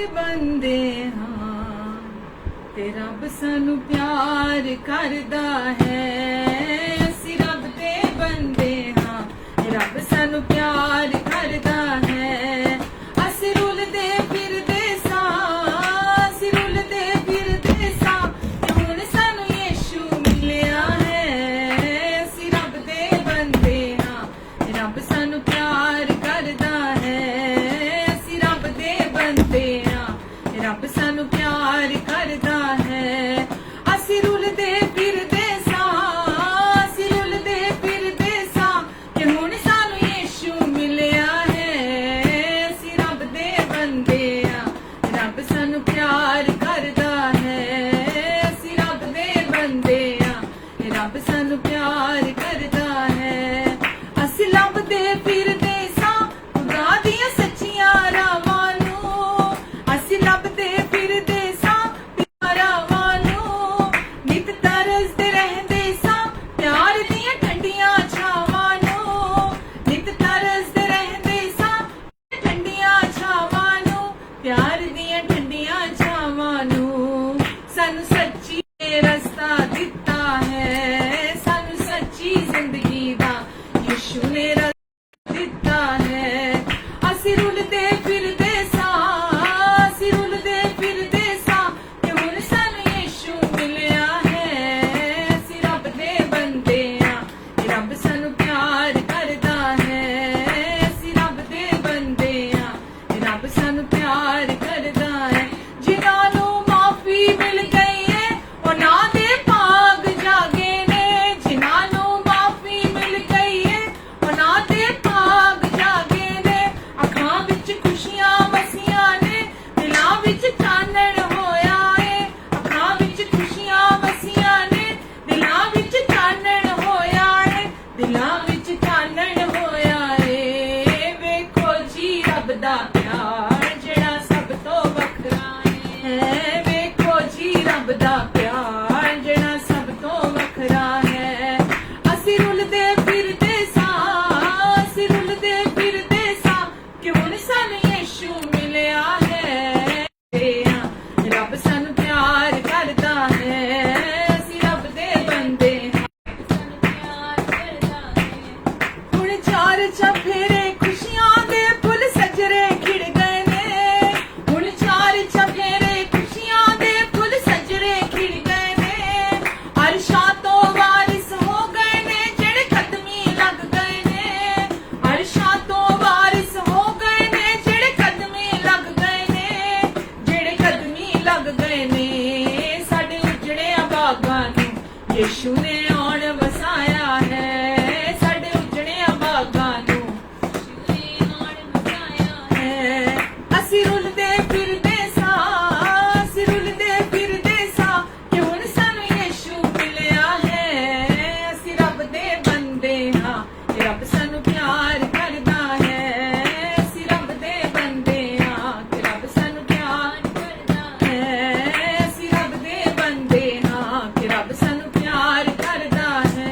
बंदे हाँ ते रब सानू प्यार करदा है। असी रब दे बंदे हाँ रब सानू प्यार करदा है। असी रुलदे फिरदे सां असी रुलदे फिरदे सां हुण सानू यीशु मिलिया है। असी रब दे बंदे हाँ रब सानू प्यार करदा है। असी रब दे बंदे हाँ रब सानू प्यार करदा है। असी रुलदे फिरदे सां असी रुलदे फिरदे सां कि हुण सानू यीशु मिलिया है। असी रब दे बंदे हाँ रब सानू प्यार करदा है। असी रब दे बंदे हाँ रब सानू प्यार करदा है। असी लभदे फिरदे सां खुदा दियां सच्चियां रावां नूं। असी लभदे फिरदे सां प्यारावां नूं। नित तरसदे रहिंदे सां प्यार दियां ठंडियां छावां नूं। नित तरसदे रहिंदे सां ठंडियां छावां नूं। प्यार दियां ठंडियां छावां नूं। सानू सच्ची रस्ता दिता है। सानू सच्ची जिंदगी दा यीशु ने रस्ता दिता है। असी रुलदे फिरदे सां असी रुलदे फिरदे सां कि हुण सानू यीशु मिलिया है। असी रब दे बंदे हाँ रब सानू प्यार करदा है। असी रब दे बंदे हाँ रब सानू प्यार करदा है। जिन्हां नूं माफी मिल गई है उन्हां दे भाग जागे ने। जिन्हां नूं माफी मिल गई है उन्हां दे भाग जागे ने। अखां विच खुशियां वसियां ने दिलां विच चानण होया है। अखां विच खुशियां वसियां ने दिलां विच चानण होया है। दिलां विच चानण होया है। वेखो जी रब दा प्यार जेड़ा सब तो वखरा है। वेखो जी रब दा प्यार जेड़ा सब तो वखरा है। असी रुलदे फिरदे सां असी रुलदे फिरदे सां कि हुण सानू यीशु मिलिया है। रब सानू प्यार करदा है। असी रब दे बंदे हाँ सानू प्यार करदा है। हुण चार चफेरे खुशियां दे फुल सजरे खिड़ गए ने। हुण चार चफेरे खुशियां दे फुल सजरे खिड़ गए ने। अरशां तो वारिस हो गए ने जेड़े कदमी लग गए ने। अरशां तो वारिस हो गए ने जेड़े कदमी लग गए ने। जेड़े कदमी लग गए ने। साडे उजड़िया बागां नूं यीशु ने आउण वसाया है। साडे उजड़िया बागां नूं यीशु ने आउण वसाया है। असी रुलदे फिरदे सां असी रुलदे फिरदे सां कि हुण सानू यीशु मिलिया है। असी रब दे बंदे हाँ रब सानू प्यार करदा है। असी रब दे बंदे हाँ रब सानू प्यार करदा है। असी रब दे बंदे हाँ रब सानू प्यार करदा है।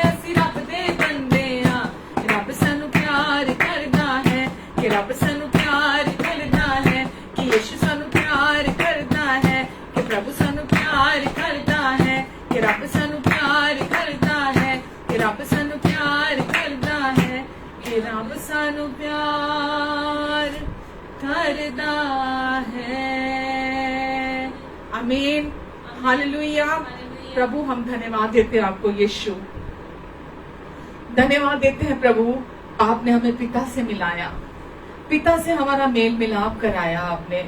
असी रब दे बंदे हाँ रब सानू प्यार करदा है। कि रब सानू प्यार करदा है। कि यीशु सानू प्यार करदा है। कि प्रभु सानू प्यार करदा है। कि रब सानू प्यार करदा है। कि रब सानू प्यार करदा है। कि रब सानू प्यार करदा है। आमीन हालेलुया। प्रभु हम धन्यवाद देते हैं आपको यीशु। धन्यवाद देते हैं प्रभु आपने हमें पिता से मिलाया। पिता से हमारा मेल मिलाप कराया। आपने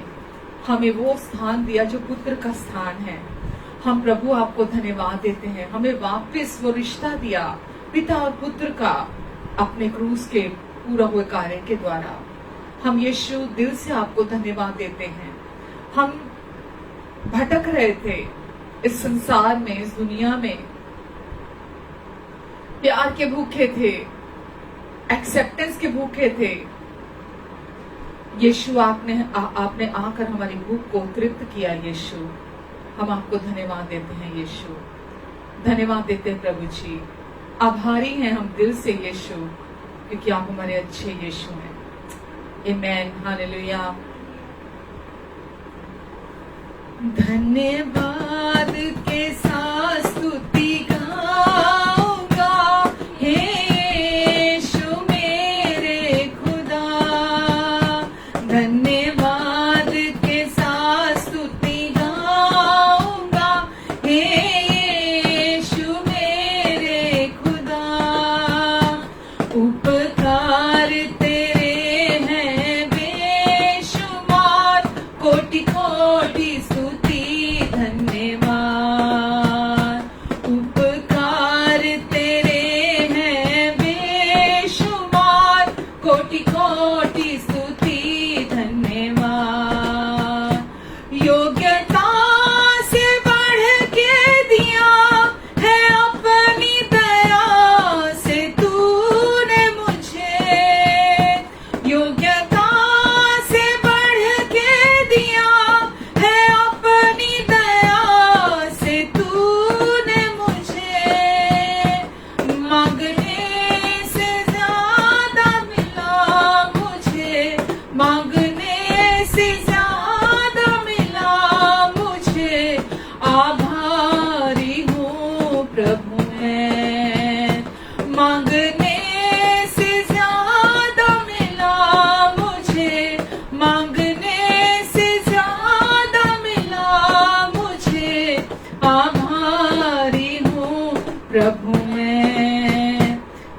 हमें वो स्थान दिया जो पुत्र का स्थान है। हम प्रभु आपको धन्यवाद देते हैं। हमें वापस वो रिश्ता दिया पिता और पुत्र का अपने क्रूस के पूरा हुए कार्य के द्वारा। हम यीशु दिल से आपको धन्यवाद देते हैं। हम भटक रहे थे इस संसार में इस दुनिया में। प्यार के भूखे थे एक्सेप्टेंस के भूखे थे। यीशु आपने आकर हमारी भूख को तृप्त किया। यीशु हम आपको धन्यवाद देते हैं। यीशु धन्यवाद देते हैं प्रभु जी। आभारी हैं हम दिल से यीशु क्योंकि आप हमारे अच्छे यीशु हैं। Amen hallelujah. धन्यवाद के साथ स्तुति गाऊंगा, हे यीशु मेरे खुदा। धन्यवाद के साथ स्तुति गाऊंगा, हे यीशु मेरे खुदा। उपकार तेरे हैं बेशुमार, कोटि कोटि स्तुति धन्यवाद। उपकार तेरे हैं बेशुमार, कोटि कोटि स्तुति धन्यवाद। योग्यता से बढ़ के दिया है अपनी दया से तूने मुझे। योग्यता से बढ़ के दिया है अपनी दया से तूने मुझे। मांगने से ज्यादा मिला मुझे, मांगने से ज्यादा मिला मुझे। आभारी हूँ प्रभु मैं। मांगने से ज्यादा मिला मुझे, मांगने से ज्यादा मिला मुझे। आभारी हूँ प्रभु मैं।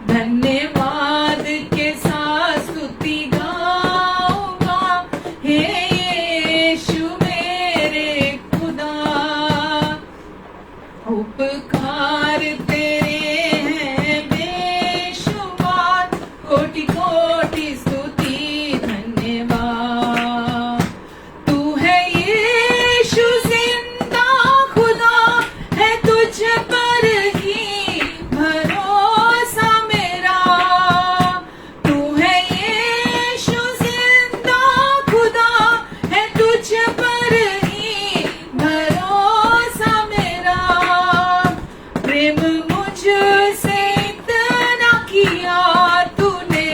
धन्यवाद के साथ स्तुति गाऊंगा, हे यीशु मेरे खुदा। उपकार तेरे हैं बेशुमार, कोटि कोटि स्तुति धन्यवाद। तू है यीशु जिंदा खुदा, है तुझ पर ही भरोसा मेरा। तू है यीशु जिंदा खुदा, है तुझ पर ही भरोसा मेरा। प्रेम मुझसे इतना किया तूने,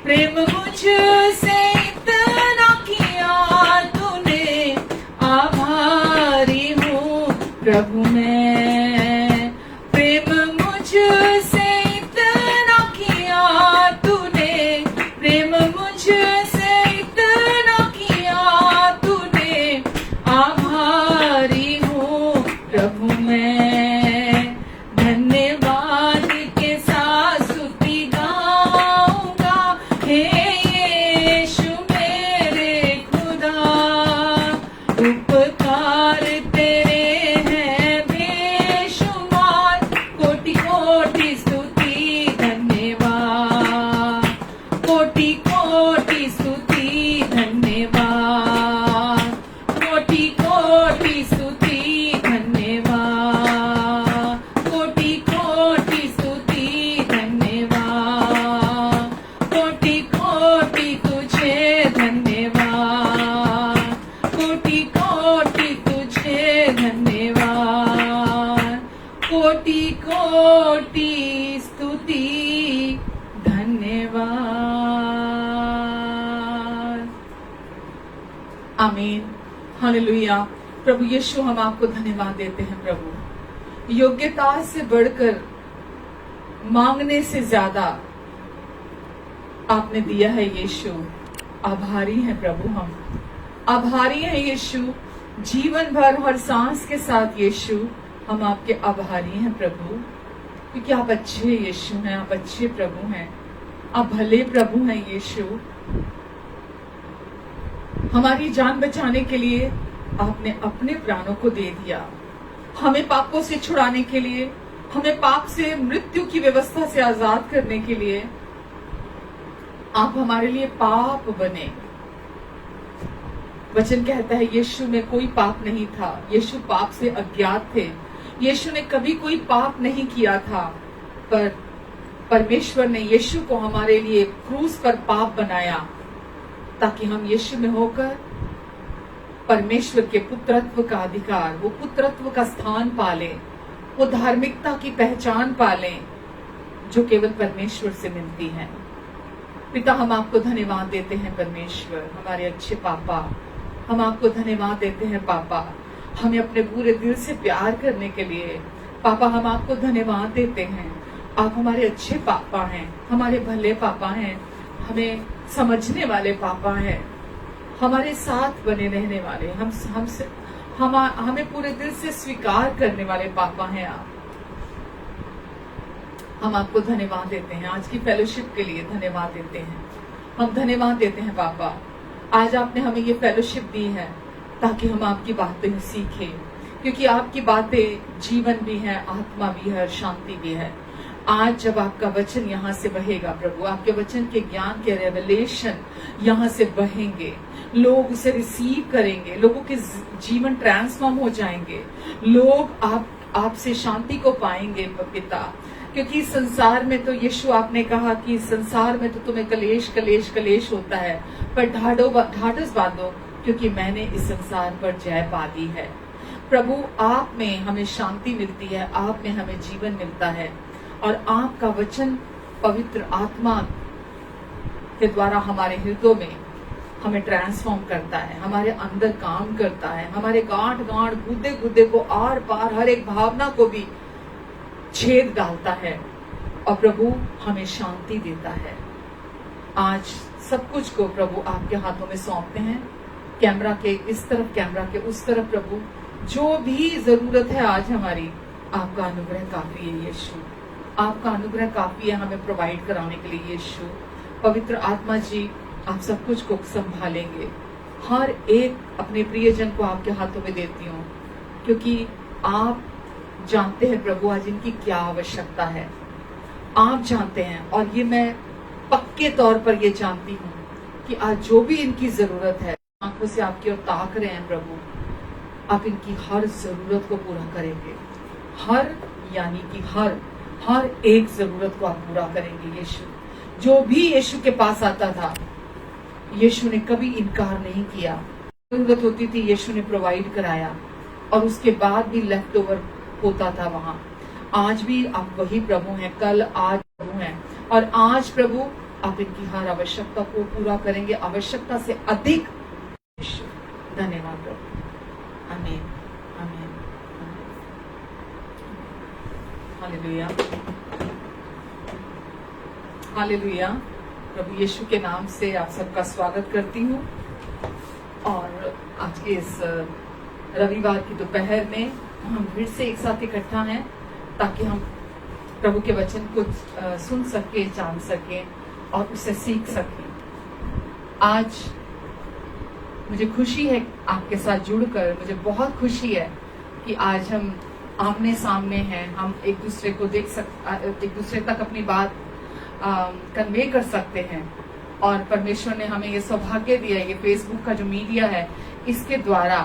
प्रेम मुझसे इतना किया तूने। आभारी हूँ प्रभु मैं। प्रेम मुझसे इतना किया तूने, प्रेम मुझसे इतना किया तूने। आभारी हूँ प्रभु मैं। धन्यवाद के साथ स्तुति गाऊंगा, हे यीशु मेरे खुदा। उपकार तेरे हैं बेशुमार, कोटि कोटि स्तुति धन्यवाद। कोटि कोटि स्तुति धन्यवाद। कोटि कोटि स्तुति धन्यवाद। कोटि कोटि स्तुति धन्यवाद। कोटि कोटि तुझे धन्यवाद। कोटि कोटि तुझे धन्यवाद। कोटि कोटि स्तुति धन्यवाद। आमीन, हालेलुया। प्रभु यीशु, हम आपको धन्यवाद देते हैं प्रभु। योग्यता से बढ़कर, मांगने से ज्यादा आपने दिया है यीशु। आभारी हैं प्रभु हम, आभारी हैं यीशु। जीवन भर हर सांस के साथ यीशु हम आपके आभारी हैं प्रभु, क्योंकि आप अच्छे यीशु हैं, आप अच्छे प्रभु हैं, आप भले प्रभु हैं यीशु। हमारी जान बचाने के लिए आपने अपने प्राणों को दे दिया, हमें पापों से छुड़ाने के लिए, हमें पाप से, मृत्यु की व्यवस्था से आजाद करने के लिए आप हमारे लिए पाप बने। वचन कहता है यीशु में कोई पाप नहीं था, यीशु पाप से अज्ञात थे, यीशु ने कभी कोई पाप नहीं किया था, पर परमेश्वर ने यीशु को हमारे लिए क्रूस पर पाप बनाया, ताकि हम यीशु में होकर परमेश्वर के पुत्रत्व का अधिकार, वो पुत्रत्व का स्थान पाले, वो धार्मिकता की पहचान पाले जो केवल परमेश्वर से मिलती है। पिता, हम आपको धन्यवाद देते हैं परमेश्वर, हमारे अच्छे पापा, हम आपको धन्यवाद देते हैं पापा। हमें अपने पूरे दिल से प्यार करने के लिए। पापा हम आपको धन्यवाद देते हैं। आप हमारे अच्छे पापा हैं, हमारे भले पापा हैं, हमें समझने वाले पापा हैं, हमारे साथ बने रहने वाले, हमें पूरे दिल से स्वीकार करने वाले पापा हैं आप। हम आपको धन्यवाद देते हैं, आज की फेलोशिप के लिए धन्यवाद देते हैं। हम धन्यवाद देते हैं पापा, आज आपने हमें ये फेलोशिप दी है ताकि हम आपकी बातें सीखें, क्योंकि आपकी बातें जीवन भी है, आत्मा भी है और शांति भी है। आज जब आपका वचन यहाँ से बहेगा प्रभु, आपके वचन के ज्ञान के रेवलेशन यहाँ से बहेंगे, लोग उसे रिसीव करेंगे, लोगों के जीवन ट्रांसफॉर्म हो जाएंगे, लोग आपसे शांति को पाएंगे पिता। क्योंकि संसार में तो यीशु आपने कहा कि संसार में तो तुम्हें कलेश कलेश कलेश होता है, पर ढाढ़स बांधो क्योंकि मैंने इस संसार पर जय पा ली है। प्रभु आप में हमें शांति मिलती है, आप में हमें जीवन मिलता है, और आपका वचन पवित्र आत्मा के द्वारा हमारे हृदयों में हमें ट्रांसफॉर्म करता है, हमारे अंदर काम करता है, हमारे गांठ गांठ गुद्दे गुद्दे को आर पार हर एक भावना को भी छेद डालता है, और प्रभु हमें शांति देता है। आज सब कुछ को प्रभु आपके हाथों में सौंपते हैं, कैमरा के इस तरफ, कैमरा के उस तरफ। प्रभु जो भी जरूरत है आज हमारी, आपका अनुग्रह काफी है यीशु, आपका अनुग्रह काफी है हमें प्रोवाइड कराने के लिए यीशु। पवित्र आत्मा जी आप सब कुछ को संभालेंगे, हर एक अपने प्रियजन को आपके हाथों में देती हूँ, क्योंकि आप जानते हैं प्रभु आज इनकी क्या आवश्यकता है, आप जानते हैं। और ये मैं पक्के तौर पर ये जानती हूँ कि आज जो भी इनकी जरूरत है, आंखों से आपकी ओर ताक रहे हैं प्रभु, आप इनकी हर जरूरत को पूरा करेंगे, हर यानी कि हर एक जरूरत को आप पूरा करेंगे यीशु। जो भी यीशु के पास आता था, यीशु ने कभी इनकार नहीं किया, जरूरत होती थी यीशु ने प्रोवाइड कराया, और उसके बाद भी लेफ्ट ओवर होता था वहां। आज भी आप वही प्रभु हैं, कल आज प्रभु हैं, और आज प्रभु आप इनकी हर आवश्यकता को पूरा करेंगे, आवश्यकता से अधिक। धन्यवाद प्रभु, आमीन आमीन। Hallelujah hallelujah. प्रभु यीशु के नाम से आप सबका स्वागत करती हूँ, और आज के इस रविवार की दोपहर में हम फिर से एक साथ इकट्ठा हैं ताकि हम प्रभु के वचन को सुन सके, जान सके और उसे सीख सके। आज मुझे खुशी है आपके साथ जुड़कर, मुझे बहुत खुशी है कि आज हम आमने सामने हैं, हम एक दूसरे को एक दूसरे तक अपनी बात कन्वे कर सकते हैं, और परमेश्वर ने हमें ये सौभाग्य दिया, ये फेसबुक का जो मीडिया है इसके द्वारा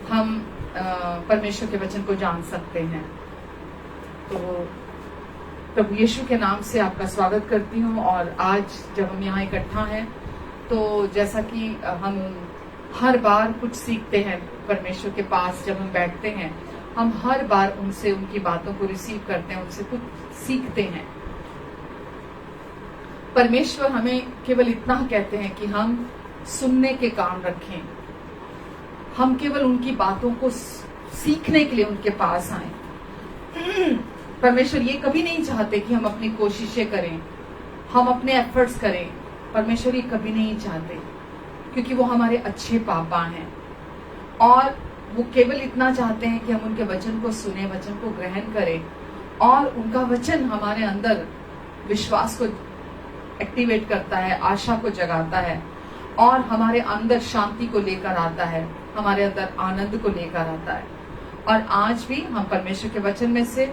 हम परमेश्वर के वचन को जान सकते हैं। तो प्रभु यीशु के नाम से आपका स्वागत करती हूँ। और आज जब हम यहाँ इकट्ठा हैं, तो जैसा कि हम हर बार कुछ सीखते हैं परमेश्वर के पास, जब हम बैठते हैं हम हर बार उनसे उनकी बातों को रिसीव करते हैं, उनसे कुछ सीखते हैं। परमेश्वर हमें केवल इतना कहते हैं कि हम सुनने के कान रखें, हम केवल उनकी बातों को सीखने के लिए उनके पास आए। परमेश्वर ये कभी नहीं चाहते कि हम अपनी कोशिशें करें, हम अपने एफर्ट्स करें। परमेश्वर ये कभी नहीं चाहते, क्योंकि वो हमारे अच्छे पापा हैं, और वो केवल इतना चाहते हैं कि हम उनके वचन को सुने, वचन को ग्रहण करें, और उनका वचन हमारे अंदर विश्वास को एक्टिवेट करता है, आशा को जगाता है, और हमारे अंदर शांति को लेकर आता है, हमारे अंदर आनंद को लेकर आता है। और आज भी हम परमेश्वर के वचन में से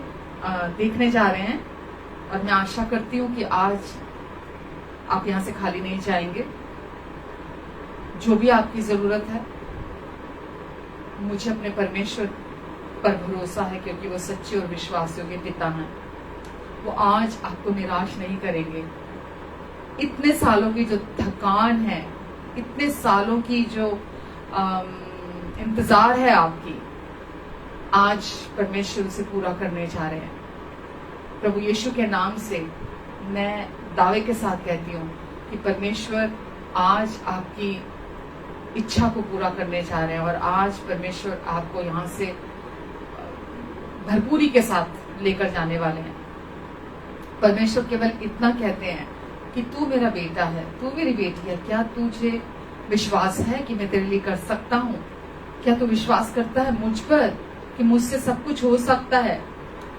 देखने जा रहे हैं, और मैं आशा करती हूँ कि आज आप यहाँ से खाली नहीं जाएंगे। जो भी आपकी जरूरत है, मुझे अपने परमेश्वर पर भरोसा है, क्योंकि वो सच्चे और विश्वास योग्य पिता हैं। वो आज आपको निराश नहीं करेंगे। इतने सालों की जो थकान है, इतने सालों की जो इंतजार है आपकी, आज परमेश्वर उसे पूरा करने जा रहे हैं। प्रभु यीशु के नाम से मैं दावे के साथ कहती हूँ कि परमेश्वर आज आपकी इच्छा को पूरा करने जा रहे हैं। और आज परमेश्वर आपको यहाँ से भरपूरी के साथ लेकर जाने वाले हैं। परमेश्वर केवल इतना कहते हैं कि तू मेरा बेटा है, तू मेरी बेटी है, क्या तुझे विश्वास है कि मैं तेरे लिए कर सकता हूँ? क्या तू विश्वास करता है मुझ पर कि मुझसे सब कुछ हो सकता है?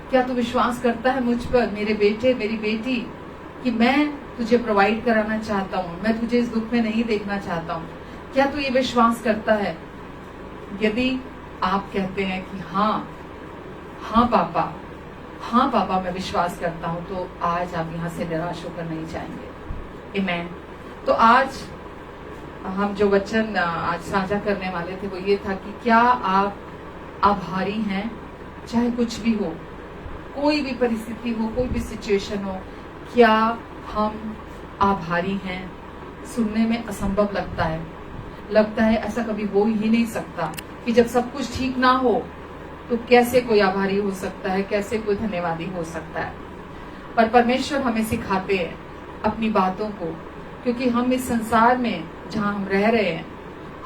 क्या तू विश्वास करता है मुझ पर, मेरे बेटे मेरी बेटी, कि मैं तुझे प्रोवाइड कराना चाहता हूँ, मैं तुझे इस दुख में नहीं देखना चाहता हूँ? क्या तू ये विश्वास करता है? यदि आप कहते हैं कि हाँ पापा मैं विश्वास करता हूँ, तो आज आप यहाँ से निराश होकर नहीं जाएंगे। आमीन। तो आज हम जो वचन आज साझा करने वाले थे वो ये था कि क्या आप आभारी हैं? चाहे कुछ भी हो, कोई भी परिस्थिति हो, कोई भी सिचुएशन हो, क्या हम आभारी हैं? सुनने में असंभव लगता है ऐसा कभी हो ही नहीं सकता कि जब सब कुछ ठीक ना हो तो कैसे कोई आभारी हो सकता है, कैसे कोई धन्यवादी हो सकता है? पर परमेश्वर हमें सिखाते हैं अपनी बातों को, क्योंकि हम इस संसार में जहां हम रह रहे हैं,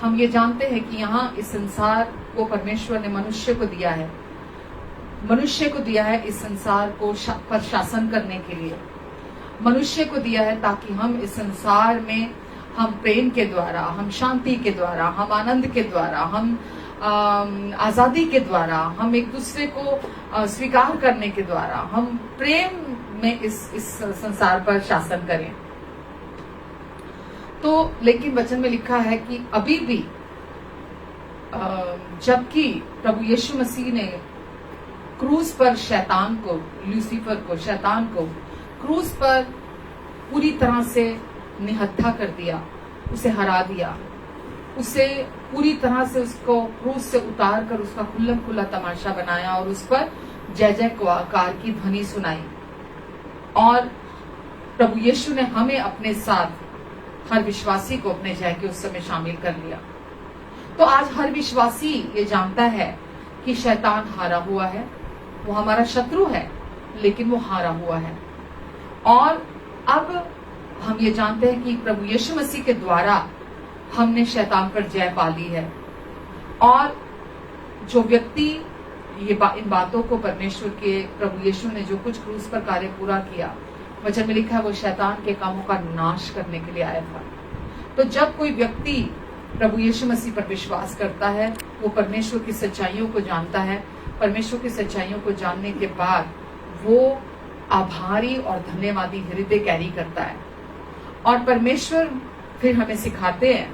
हम ये जानते हैं कि यहाँ इस संसार को परमेश्वर ने मनुष्य को दिया है, इस संसार को पर शासन करने के लिए मनुष्य को दिया है, ताकि हम इस संसार में हम प्रेम के द्वारा, हम शांति के द्वारा, हम आनंद के द्वारा, हम आजादी के द्वारा, हम एक दूसरे को स्वीकार करने के द्वारा, हम प्रेम में इस संसार पर शासन करें। तो लेकिन वचन में लिखा है कि अभी भी जबकि प्रभु यीशु मसीह ने क्रूस पर शैतान को, लूसीफर को, शैतान को क्रूस पर पूरी तरह से निहत्था कर दिया, उसे हरा दिया, उसे पूरी तरह से उसको क्रूस से उतार कर उसका खुल्लम खुल्ला तमाशा बनाया और उस पर जय जयकार की ध्वनि सुनाई। और प्रभु यीशु ने हमें अपने साथ, हर विश्वासी को अपने जय के उत्सव में शामिल कर लिया। तो आज हर विश्वासी ये जानता है कि शैतान हारा हुआ है, वो हमारा शत्रु है, लेकिन वो हारा हुआ है। और अब हम ये जानते हैं कि प्रभु यीशु मसीह के द्वारा हमने शैतान पर जय पा ली है। और जो व्यक्ति इन बातों को, परमेश्वर के प्रभु यीशु ने जो कुछ क्रूस पर कार्य पूरा किया, वचन में लिखा है वो शैतान के कामों का नाश करने के लिए आया था। तो जब कोई व्यक्ति प्रभु यीशु मसीह पर विश्वास करता है, वो परमेश्वर की सच्चाइयों को जानता है। परमेश्वर की सच्चाइयों को जानने के बाद वो आभारी और धन्यवादी हृदय कैरी करता है। और परमेश्वर फिर हमें सिखाते हैं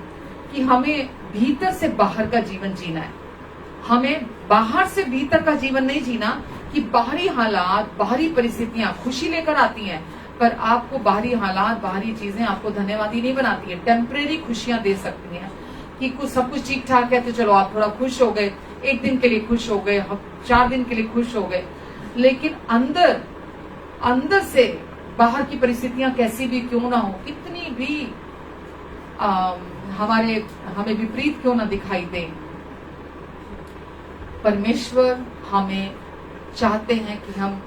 कि हमें भीतर से बाहर का जीवन जीना है। हमें बाहर से भीतर का जीवन नहीं जीना कि बाहरी हालात, बाहरी परिस्थितियां खुशी लेकर आती हैं, पर आपको बाहरी हालात, बाहरी चीजें आपको धन्यवादी नहीं बनाती है। टेम्परेरी खुशियां दे सकती हैं कि कुछ सब कुछ ठीक ठाक है तो चलो आप थोड़ा खुश हो गए, एक दिन के लिए खुश हो गए, 4 दिन के लिए खुश हो गए, लेकिन अंदर से बाहर की परिस्थितियां कैसी भी क्यों ना हो, कितनी भी हमें विपरीत क्यों ना दिखाई दे, परमेश्वर हमें चाहते हैं कि हम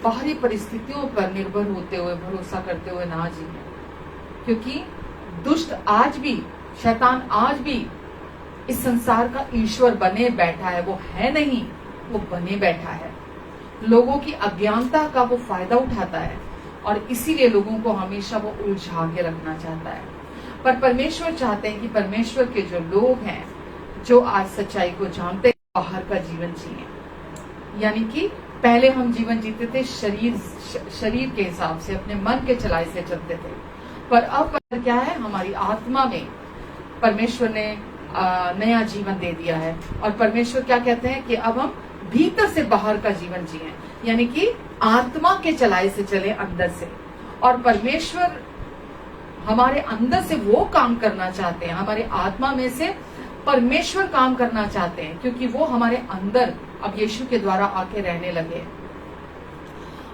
बाहरी परिस्थितियों पर निर्भर होते हुए, भरोसा करते हुए ना जिए। क्योंकि दुष्ट आज भी, शैतान आज भी इस संसार का ईश्वर बने बैठा है। वो है नहीं, वो बने बैठा है। लोगों की अज्ञानता का वो फायदा उठाता है और इसीलिए लोगों को हमेशा वो उलझा के रखना चाहता है। पर परमेश्वर चाहते हैं कि परमेश्वर के जो लोग हैं, जो आज सच्चाई को जानते हैं, बाहर का जीवन जिए। यानी कि पहले हम जीवन जीते थे शरीर के हिसाब से, अपने मन के चलाए से चलते थे, पर अब क्या है, हमारी आत्मा में परमेश्वर ने नया जीवन दे दिया है। और परमेश्वर क्या कहते हैं कि अब हम भीतर से बाहर का जीवन जिए, यानी कि आत्मा के चलाए से चले, अंदर से। और परमेश्वर हमारे अंदर से वो काम करना चाहते हैं, हमारे आत्मा में से परमेश्वर काम करना चाहते हैं, क्योंकि वो हमारे अंदर अब यीशु के द्वारा आके रहने लगे।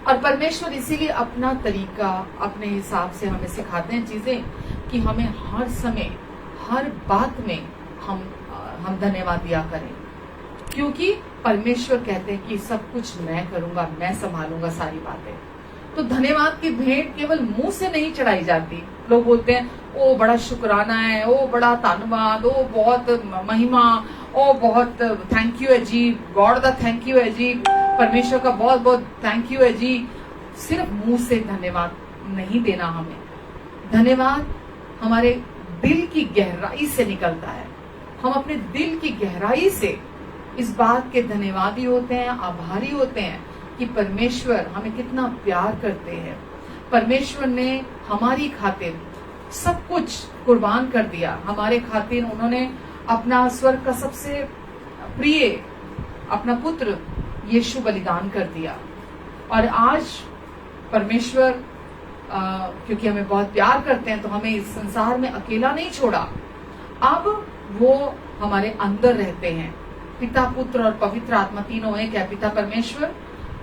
और परमेश्वर इसीलिए अपना तरीका, अपने हिसाब से हमें सिखाते हैं चीजें कि हमें हर समय, हर बात में हम धन्यवाद दिया करें, क्योंकि परमेश्वर कहते हैं कि सब कुछ मैं करूंगा, मैं संभालूंगा सारी बातें। तो धन्यवाद की भेंट केवल मुंह से नहीं चढ़ाई जाती। लोग बोलते हैं ओ बड़ा शुक्राना है, ओ बड़ा धन्यवाद, ओ बहुत महिमा, ओ बहुत थैंक यू है जी, गॉड दा थैंक यू है जी, परमेश्वर का बहुत बहुत थैंक यू है जी। सिर्फ मुंह से धन्यवाद नहीं देना हमें। धन्यवाद हमारे दिल की गहराई से निकलता है। हम अपने दिल की गहराई से इस बात के धन्यवादी होते हैं, आभारी होते हैं कि परमेश्वर हमें कितना प्यार करते हैं। परमेश्वर ने हमारी खातिर सब कुछ कुर्बान कर दिया। हमारे खातिर उन्होंने अपना स्वर्ग का सबसे प्रिय अपना पुत्र यीशु बलिदान कर दिया। और आज परमेश्वर क्योंकि हमें बहुत प्यार करते हैं तो हमें इस संसार में अकेला नहीं छोड़ा। अब वो हमारे अंदर रहते हैं। पिता, पुत्र और पवित्र आत्मा तीनों एक है। पिता परमेश्वर,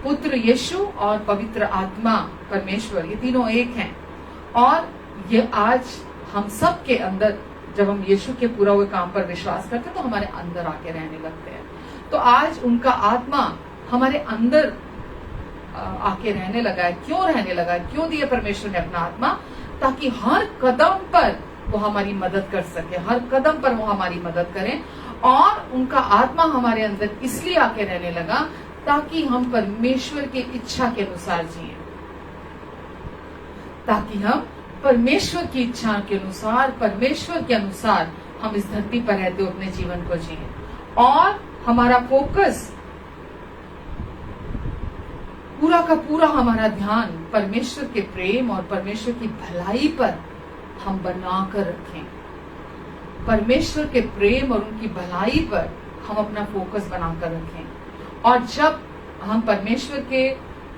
पुत्र यीशु और पवित्र आत्मा परमेश्वर, ये तीनों एक हैं। और ये आज हम सब के अंदर जब हम यीशु के पूरा हुए काम पर विश्वास करते हैं तो हमारे अंदर आके रहने लगते हैं। तो आज उनका आत्मा हमारे अंदर आके रहने लगा है। क्यों रहने लगा है? क्यों दिया परमेश्वर ने अपना आत्मा? ताकि हर कदम पर वो हमारी मदद कर सके, हर कदम पर वो हमारी मदद करें। और उनका आत्मा हमारे अंदर इसलिए आके रहने लगा ताकि हम परमेश्वर की इच्छा के अनुसार जिए, ताकि हम परमेश्वर की इच्छा के अनुसार, परमेश्वर के अनुसार हम इस धरती पर रहते हुए अपने जीवन को जिए। और हमारा फोकस, पूरा का पूरा हमारा ध्यान परमेश्वर के प्रेम और परमेश्वर की भलाई पर हम बनाकर रखें। परमेश्वर के प्रेम और उनकी भलाई पर हम अपना फोकस बनाकर रखें। और जब हम परमेश्वर के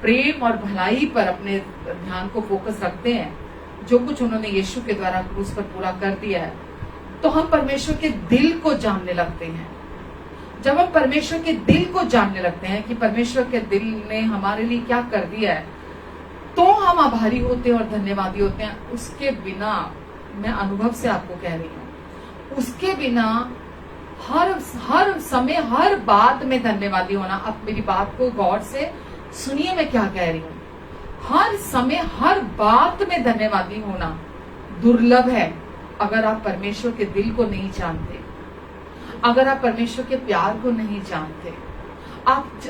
प्रेम और भलाई पर अपने ध्यान को फोकस रखते हैं, जो कुछ उन्होंने यीशु के द्वारा क्रूस पर पूरा कर दिया है, तो हम परमेश्वर के दिल को जानने लगते हैं। जब हम परमेश्वर के दिल को जानने लगते हैं कि परमेश्वर के दिल ने हमारे लिए क्या कर दिया है, तो हम आभारी होते हैं और धन्यवादी होते हैं। उसके बिना, मैं अनुभव से आपको कह रही हूँ, उसके बिना हर समय हर बात में धन्यवादी होना। अब मेरी बात को गौर से सुनिए, मैं क्या कह रही हूँ। हर समय हर बात में धन्यवादी होना दुर्लभ है अगर आप परमेश्वर के दिल को नहीं जानते, अगर आप परमेश्वर के प्यार को नहीं जानते,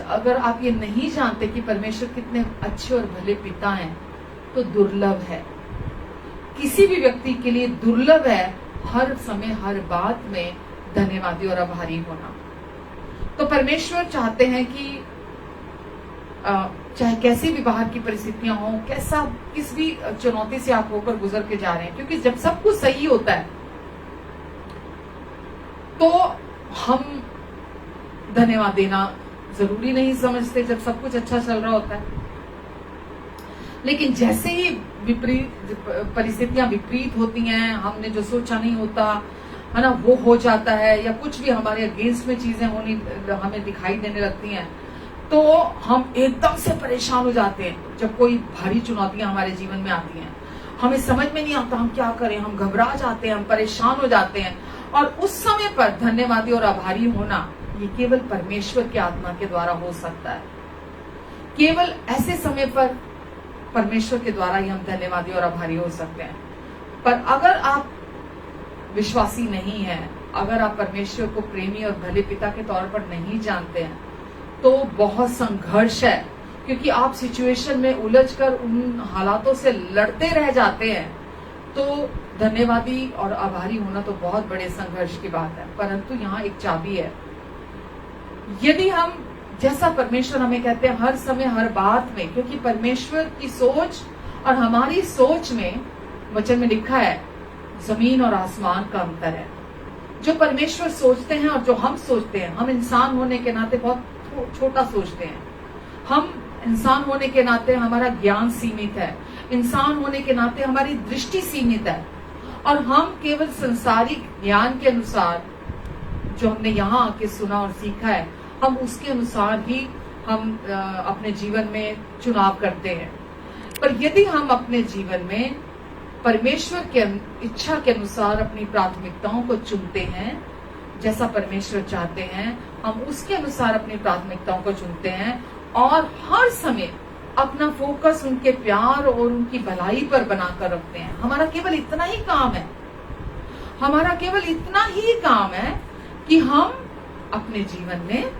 अगर आप ये नहीं जानते कि परमेश्वर कितने अच्छे और भले पिता हैं, तो दुर्लभ है। किसी भी व्यक्ति के लिए दुर्लभ है हर समय हर बात में धन्यवादी और आभारी होना। तो परमेश्वर चाहते हैं कि चाहे कैसी भी बाहर की परिस्थितियां हो, किस भी चुनौती से आप होकर गुजर के जा रहे हैं, क्योंकि जब सब कुछ सही होता है तो हम धन्यवाद देना जरूरी नहीं समझते जब सब कुछ अच्छा चल रहा होता है। लेकिन जैसे ही परिस्थितियां विपरीत होती हैं, हमने जो सोचा नहीं होता है ना, वो हो जाता है, या कुछ भी हमारे अगेंस्ट में चीजें होनी हमें दिखाई देने लगती हैं, तो हम एकदम से परेशान हो जाते हैं। जब कोई भारी चुनौतियां हमारे जीवन में आती हैं, हमें समझ में नहीं आता हम क्या करें, हम घबरा जाते हैं, हम परेशान हो जाते हैं। और उस समय पर धन्यवादी और आभारी होना ये केवल परमेश्वर की आत्मा के द्वारा हो सकता है। केवल ऐसे समय पर परमेश्वर के द्वारा ही हम धन्यवादी और आभारी हो सकते हैं। पर अगर आप विश्वासी नहीं हैं, अगर आप परमेश्वर को प्रेमी और भले पिता के तौर पर नहीं जानते हैं, तो बहुत संघर्ष है, क्योंकि आप सिचुएशन में उलझकर उन हालातों से लड़ते रह जाते हैं। तो धन्यवादी और आभारी होना तो बहुत बड़े संघर्ष की बात है। परंतु यहाँ एक चाबी है। यदि हम, जैसा परमेश्वर हमें कहते हैं, हर समय हर बात में, क्योंकि परमेश्वर की सोच और हमारी सोच में वचन में लिखा है जमीन और आसमान का अंतर है। जो परमेश्वर सोचते हैं और जो हम सोचते हैं, हम इंसान होने के नाते बहुत छोटा सोचते हैं। हम इंसान होने के नाते हमारा ज्ञान सीमित है, इंसान होने के नाते हमारी दृष्टि सीमित है, और हम केवल संसारिक ज्ञान के अनुसार जो हमने यहाँ आके सुना और सीखा है, हम उसके अनुसार ही हम अपने जीवन में चुनाव करते हैं। पर यदि हम अपने जीवन में परमेश्वर के इच्छा के अनुसार अपनी प्राथमिकताओं को चुनते हैं, जैसा परमेश्वर चाहते हैं, हम उसके अनुसार अपनी प्राथमिकताओं को चुनते हैं, और हर समय अपना फोकस उनके प्यार और उनकी भलाई पर बनाकर रखते हैं। हमारा केवल इतना ही काम है, हमारा केवल इतना ही काम है कि हम अपने जीवन में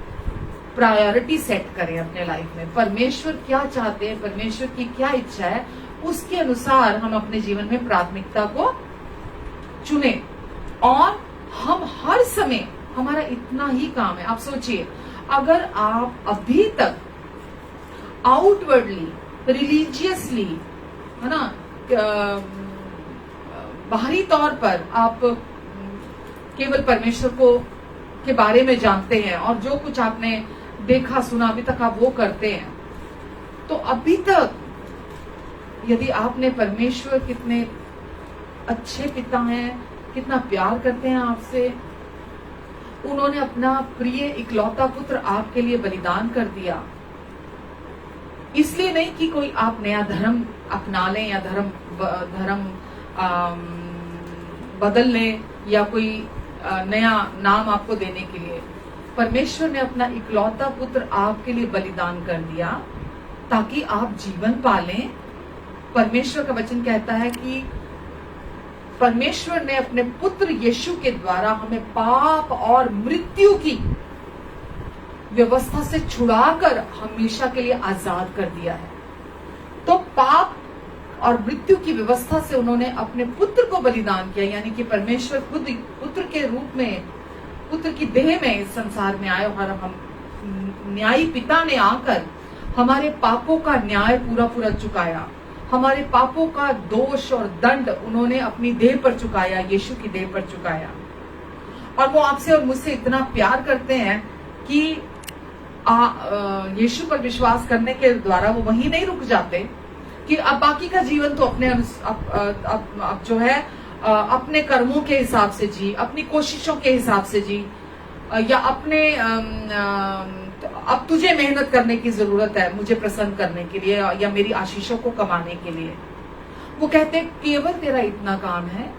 प्रायोरिटी सेट करें अपने लाइफ में। परमेश्वर क्या चाहते हैं, परमेश्वर की क्या इच्छा है, उसके अनुसार हम अपने जीवन में प्राथमिकता को चुने। और हम हर समय, हमारा इतना ही काम है। आप सोचिए, अगर आप अभी तक आउटवर्डली, रिलीजियसली, है ना, बाहरी तौर पर आप केवल परमेश्वर को के बारे में जानते हैं और जो कुछ आपने देखा सुना अभी तक आप वो करते हैं, तो अभी तक यदि आपने परमेश्वर कितने अच्छे पिता हैं, कितना प्यार करते हैं आपसे, उन्होंने अपना प्रिय इकलौता पुत्र आपके लिए बलिदान कर दिया, इसलिए नहीं कि कोई आप नया धर्म अपना लें या धर्म बदल लें या कोई नया नाम आपको देने के लिए। परमेश्वर ने अपना इकलौता पुत्र आपके लिए बलिदान कर दिया ताकि आप जीवन पालें। परमेश्वर का वचन कहता है कि परमेश्वर ने अपने पुत्र यीशु के द्वारा हमें पाप और मृत्यु की व्यवस्था से छुड़ाकर हमेशा के लिए आजाद कर दिया है। तो पाप और मृत्यु की व्यवस्था से उन्होंने अपने पुत्र को बलिदान किया, यानी कि परमेश्वर खुद पुत्र के रूप में, पुत्र की देह में इस संसार में आए और हम न्यायी पिता ने आकर हमारे पापों का न्याय पूरा चुकाया, हमारे पापों का दोष और दंड उन्होंने अपनी देह पर चुकाया, यीशु की देह पर चुकाया। और वो आपसे और मुझसे इतना प्यार करते हैं कि यीशु पर विश्वास करने के द्वारा वो वहीं नहीं रुक जाते कि अब बाकी का जीवन तो अपने अब जो है अपने कर्मों के हिसाब से जी, अपनी कोशिशों के हिसाब से जी, या अपने अब तुझे मेहनत करने की जरूरत है मुझे प्रसन्न करने के लिए या मेरी आशीषों को कमाने के लिए। वो कहते केवल तेरा इतना काम है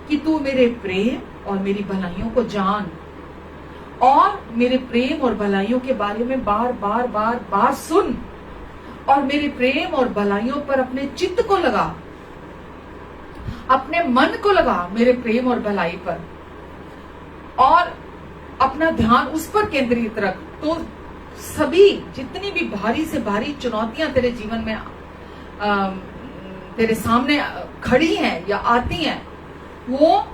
कि तू मेरे प्रेम और मेरी भलाइयों को जान और मेरे प्रेम और भलाइयों के बारे में बार सुन और मेरे प्रेम और भलाइयों पर अपने चित्त को लगा, अपने मन को लगा मेरे प्रेम और भलाई पर, और अपना ध्यान उस पर केंद्रित रख। तो सभी जितनी भी भारी से भारी चुनौतियां तेरे जीवन में तेरे सामने खड़ी हैं या आती हैं, वो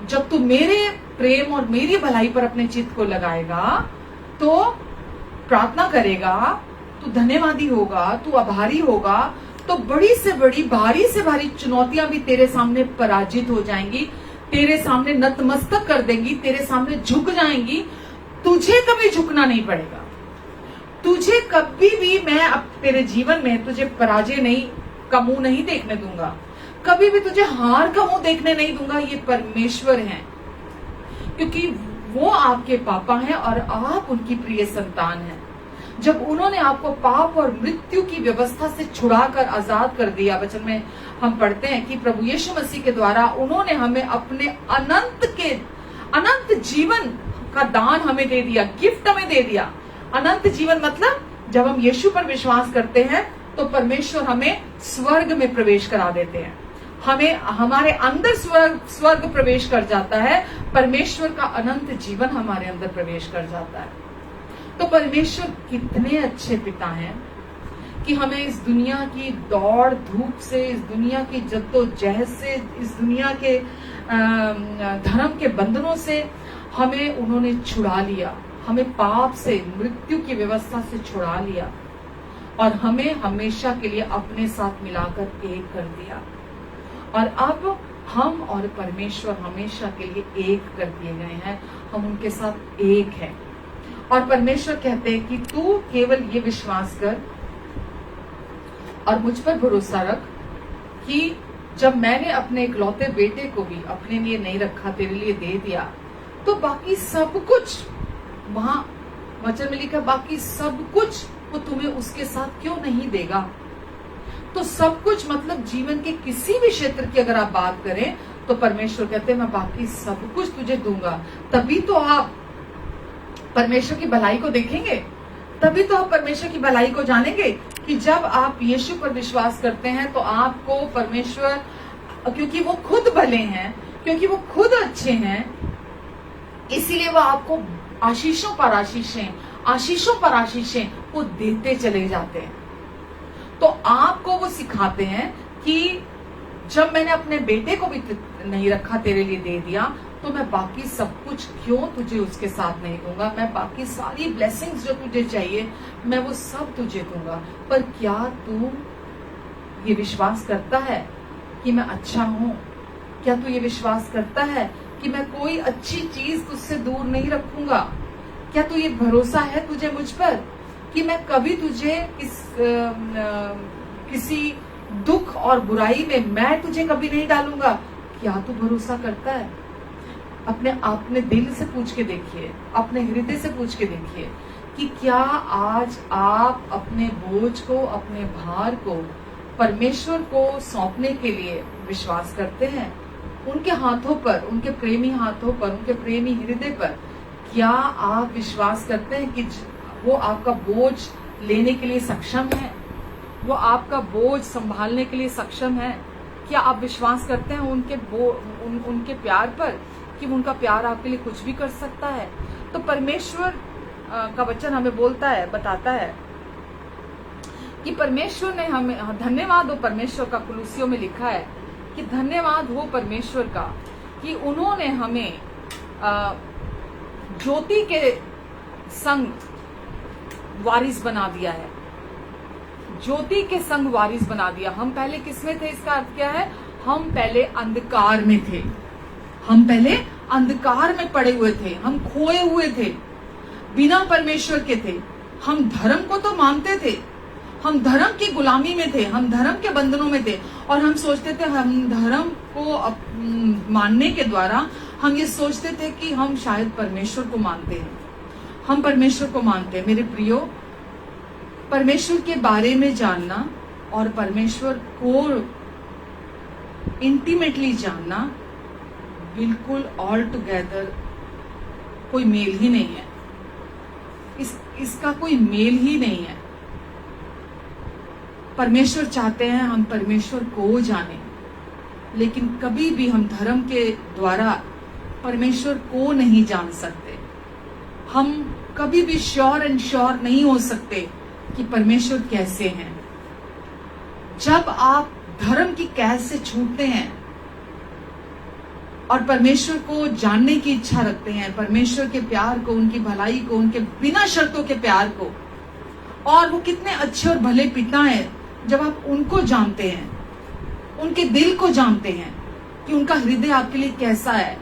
जब तू मेरे प्रेम और मेरी भलाई पर अपने चित्त को लगाएगा, तो प्रार्थना करेगा, तू धन्यवादी होगा, तू आभारी होगा, तो बड़ी से बड़ी भारी से भारी चुनौतियां भी तेरे सामने पराजित हो जाएंगी, तेरे सामने नतमस्तक कर देंगी, तेरे सामने झुक जाएंगी। तुझे कभी झुकना नहीं पड़ेगा, तुझे कभी भी मैं अब तेरे जीवन में तुझे पराजय नहीं का मुंह नहीं देखने दूंगा, कभी भी तुझे हार का मुंह देखने नहीं दूंगा। ये परमेश्वर हैं, क्योंकि वो आपके पापा हैं और आप उनकी प्रिय संतान हैं। जब उन्होंने आपको पाप और मृत्यु की व्यवस्था से छुड़ाकर आजाद कर दिया, वचन में हम पढ़ते हैं कि प्रभु यीशु मसीह के द्वारा उन्होंने हमें अपने अनंत जीवन का दान हमें दे दिया, गिफ्ट हमें दे दिया। अनंत जीवन मतलब जब हम यीशु पर विश्वास करते हैं तो परमेश्वर हमें स्वर्ग में प्रवेश करा देते हैं, हमें हमारे अंदर स्वर्ग प्रवेश कर जाता है, परमेश्वर का अनंत जीवन हमारे अंदर प्रवेश कर जाता है। तो परमेश्वर कितने अच्छे पिता हैं कि हमें इस दुनिया की दौड़ धूप से, इस दुनिया की जद्दोजहद से, इस दुनिया के धर्म के बंधनों से हमें उन्होंने छुड़ा लिया, हमें पाप से, मृत्यु की व्यवस्था से छुड़ा लिया और हमें हमेशा के लिए अपने साथ मिलाकर एक कर दिया। और अब हम और परमेश्वर हमेशा के लिए एक कर दिए गए हैं, हम उनके साथ एक हैं। और परमेश्वर कहते हैं कि तू केवल ये विश्वास कर और मुझ पर भरोसा रख कि जब मैंने अपने इकलौते बेटे को भी अपने लिए नहीं रखा, तेरे लिए दे दिया, तो बाकी सब कुछ, वहां वचन में लिखा बाकी सब कुछ वो तुम्हें उसके साथ क्यों नहीं देगा। तो सब कुछ मतलब जीवन के किसी भी क्षेत्र की अगर आप बात करें तो परमेश्वर कहते हैं मैं बाकी सब कुछ तुझे दूंगा। तभी तो आप परमेश्वर की भलाई को देखेंगे, तभी तो आप परमेश्वर की भलाई को जानेंगे कि जब आप यीशु पर विश्वास करते हैं तो आपको परमेश्वर, क्योंकि वो खुद भले हैं, क्योंकि वो खुद अच्छे हैं, इसीलिए वो आपको आशीषों पर आशीषें वो देते चले जाते हैं। तो आपको वो सिखाते हैं कि जब मैंने अपने बेटे को भी नहीं रखा, तेरे लिए दे दिया, तो मैं बाकी सब कुछ क्यों तुझे उसके साथ नहीं दूंगा। मैं बाकी सारी ब्लेसिंग्स जो तुझे चाहिए मैं वो सब तुझे दूंगा। पर क्या तू ये विश्वास करता है कि मैं अच्छा हूं? क्या तू ये विश्वास करता है कि मैं कोई अच्छी चीज तुझसे दूर नहीं रखूंगा? क्या तू ये भरोसा है तुझे मुझ पर कि मैं कभी तुझे किसी दुख और बुराई में मैं तुझे कभी नहीं डालूंगा? क्या तू भरोसा करता है? अपने दिल से पूछ के देखिए, अपने हृदय से पूछ के देखिए कि क्या आज आप अपने बोझ को, अपने भार को परमेश्वर को सौंपने के लिए विश्वास करते हैं? उनके हाथों पर, उनके प्रेमी हाथों पर, उनके प्रेमी हृदय पर क्या आप विश्वास करते हैं कि वो आपका बोझ लेने के लिए सक्षम है? वो आपका बोझ संभालने के लिए सक्षम है? क्या आप विश्वास करते हैं उनके प्यार पर कि उनका प्यार आपके लिए कुछ भी कर सकता है? तो परमेश्वर का वचन हमें बताता है कि परमेश्वर ने हमें, धन्यवाद हो परमेश्वर का, कुलुसियों में लिखा है कि धन्यवाद हो परमेश्वर का कि उन्होंने हमें ज्योति के संग वारिस बना दिया है। ज्योति के संग वारिस बना दिया। हम पहले किसमें थे? इसका अर्थ क्या है? हम पहले अंधकार में थे, हम पहले अंधकार में पड़े हुए थे, हम खोए हुए थे, बिना परमेश्वर के थे। हम धर्म को तो मानते थे, हम धर्म की गुलामी में थे, हम धर्म के बंधनों में थे, और हम सोचते थे हम धर्म को मानने के द्वारा हम ये सोचते थे कि हम शायद परमेश्वर को मानते हैं, हम परमेश्वर को मानते हैं। मेरे प्रियो, परमेश्वर के बारे में जानना और परमेश्वर को इंटीमेटली जानना बिल्कुल ऑल टुगेदर कोई मेल ही नहीं है। इसका कोई मेल ही नहीं है। परमेश्वर चाहते हैं हम परमेश्वर को जाने, लेकिन कभी भी हम धर्म के द्वारा परमेश्वर को नहीं जान सकते। हम कभी भी श्योर एंड श्योर नहीं हो सकते कि परमेश्वर कैसे हैं। जब आप धर्म की कैद से छूटते हैं और परमेश्वर को जानने की इच्छा रखते हैं, परमेश्वर के प्यार को, उनकी भलाई को, उनके बिना शर्तों के प्यार को, और वो कितने अच्छे और भले पिता हैं, जब आप उनको जानते हैं, उनके दिल को जानते हैं कि उनका हृदय आपके लिए कैसा है,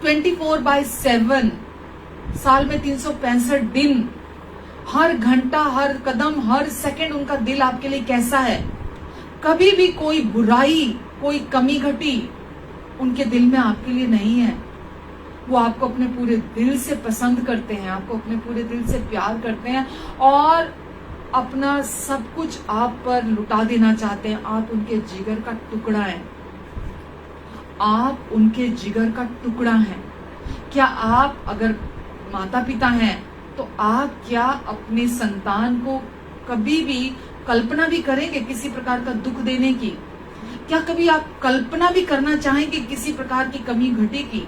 24/7 साल में 365 दिन, हर घंटा, हर कदम, हर सेकंड उनका दिल आपके लिए कैसा है। कभी भी कोई बुराई, कोई कमी घटी उनके दिल में आपके लिए नहीं है। वो आपको अपने पूरे दिल से पसंद करते हैं, आपको अपने पूरे दिल से प्यार करते हैं और अपना सब कुछ आप पर लुटा देना चाहते हैं। आप उनके जिगर का टुकड़ा हैं, आप उनके जिगर का टुकड़ा हैं। क्या आप अगर माता पिता हैं तो आप क्या अपने संतान को कभी भी कल्पना भी करेंगे किसी प्रकार का दुख देने की? क्या कभी आप कल्पना भी करना चाहेंगे किसी प्रकार की कमी घटेगी?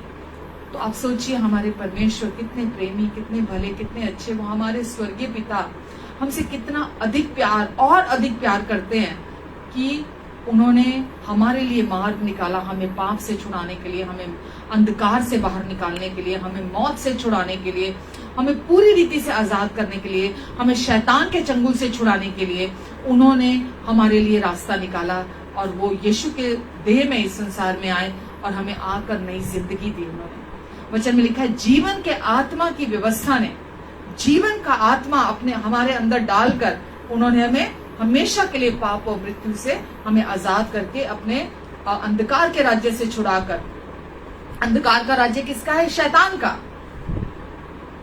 तो आप सोचिए, हमारे परमेश्वर कितने प्रेमी, कितने भले, कितने अच्छे, वो हमारे स्वर्गीय पिता हमसे कितना अधिक प्यार और अधिक प्यार करते हैं कि उन्होंने हमारे लिए मार्ग निकाला, हमें पाप से छुड़ाने के लिए, हमें अंधकार से बाहर निकालने के लिए, हमें मौत से छुड़ाने के लिए, हमें पूरी रीति से आजाद करने के लिए, हमें शैतान के चंगुल से छुड़ाने के लिए उन्होंने हमारे लिए रास्ता निकाला। और वो यीशु के देह में इस संसार में आए और हमें आकर नई जिंदगी दी उन्होंने। वचन में लिखा है, जीवन के आत्मा की व्यवस्था ने, जीवन का आत्मा अपने हमारे अंदर डालकर उन्होंने हमें हमेशा के लिए पाप और मृत्यु से हमें आजाद करके अपने अंधकार के राज्य से छुड़ाकर, अंधकार का राज्य किसका है? शैतान का।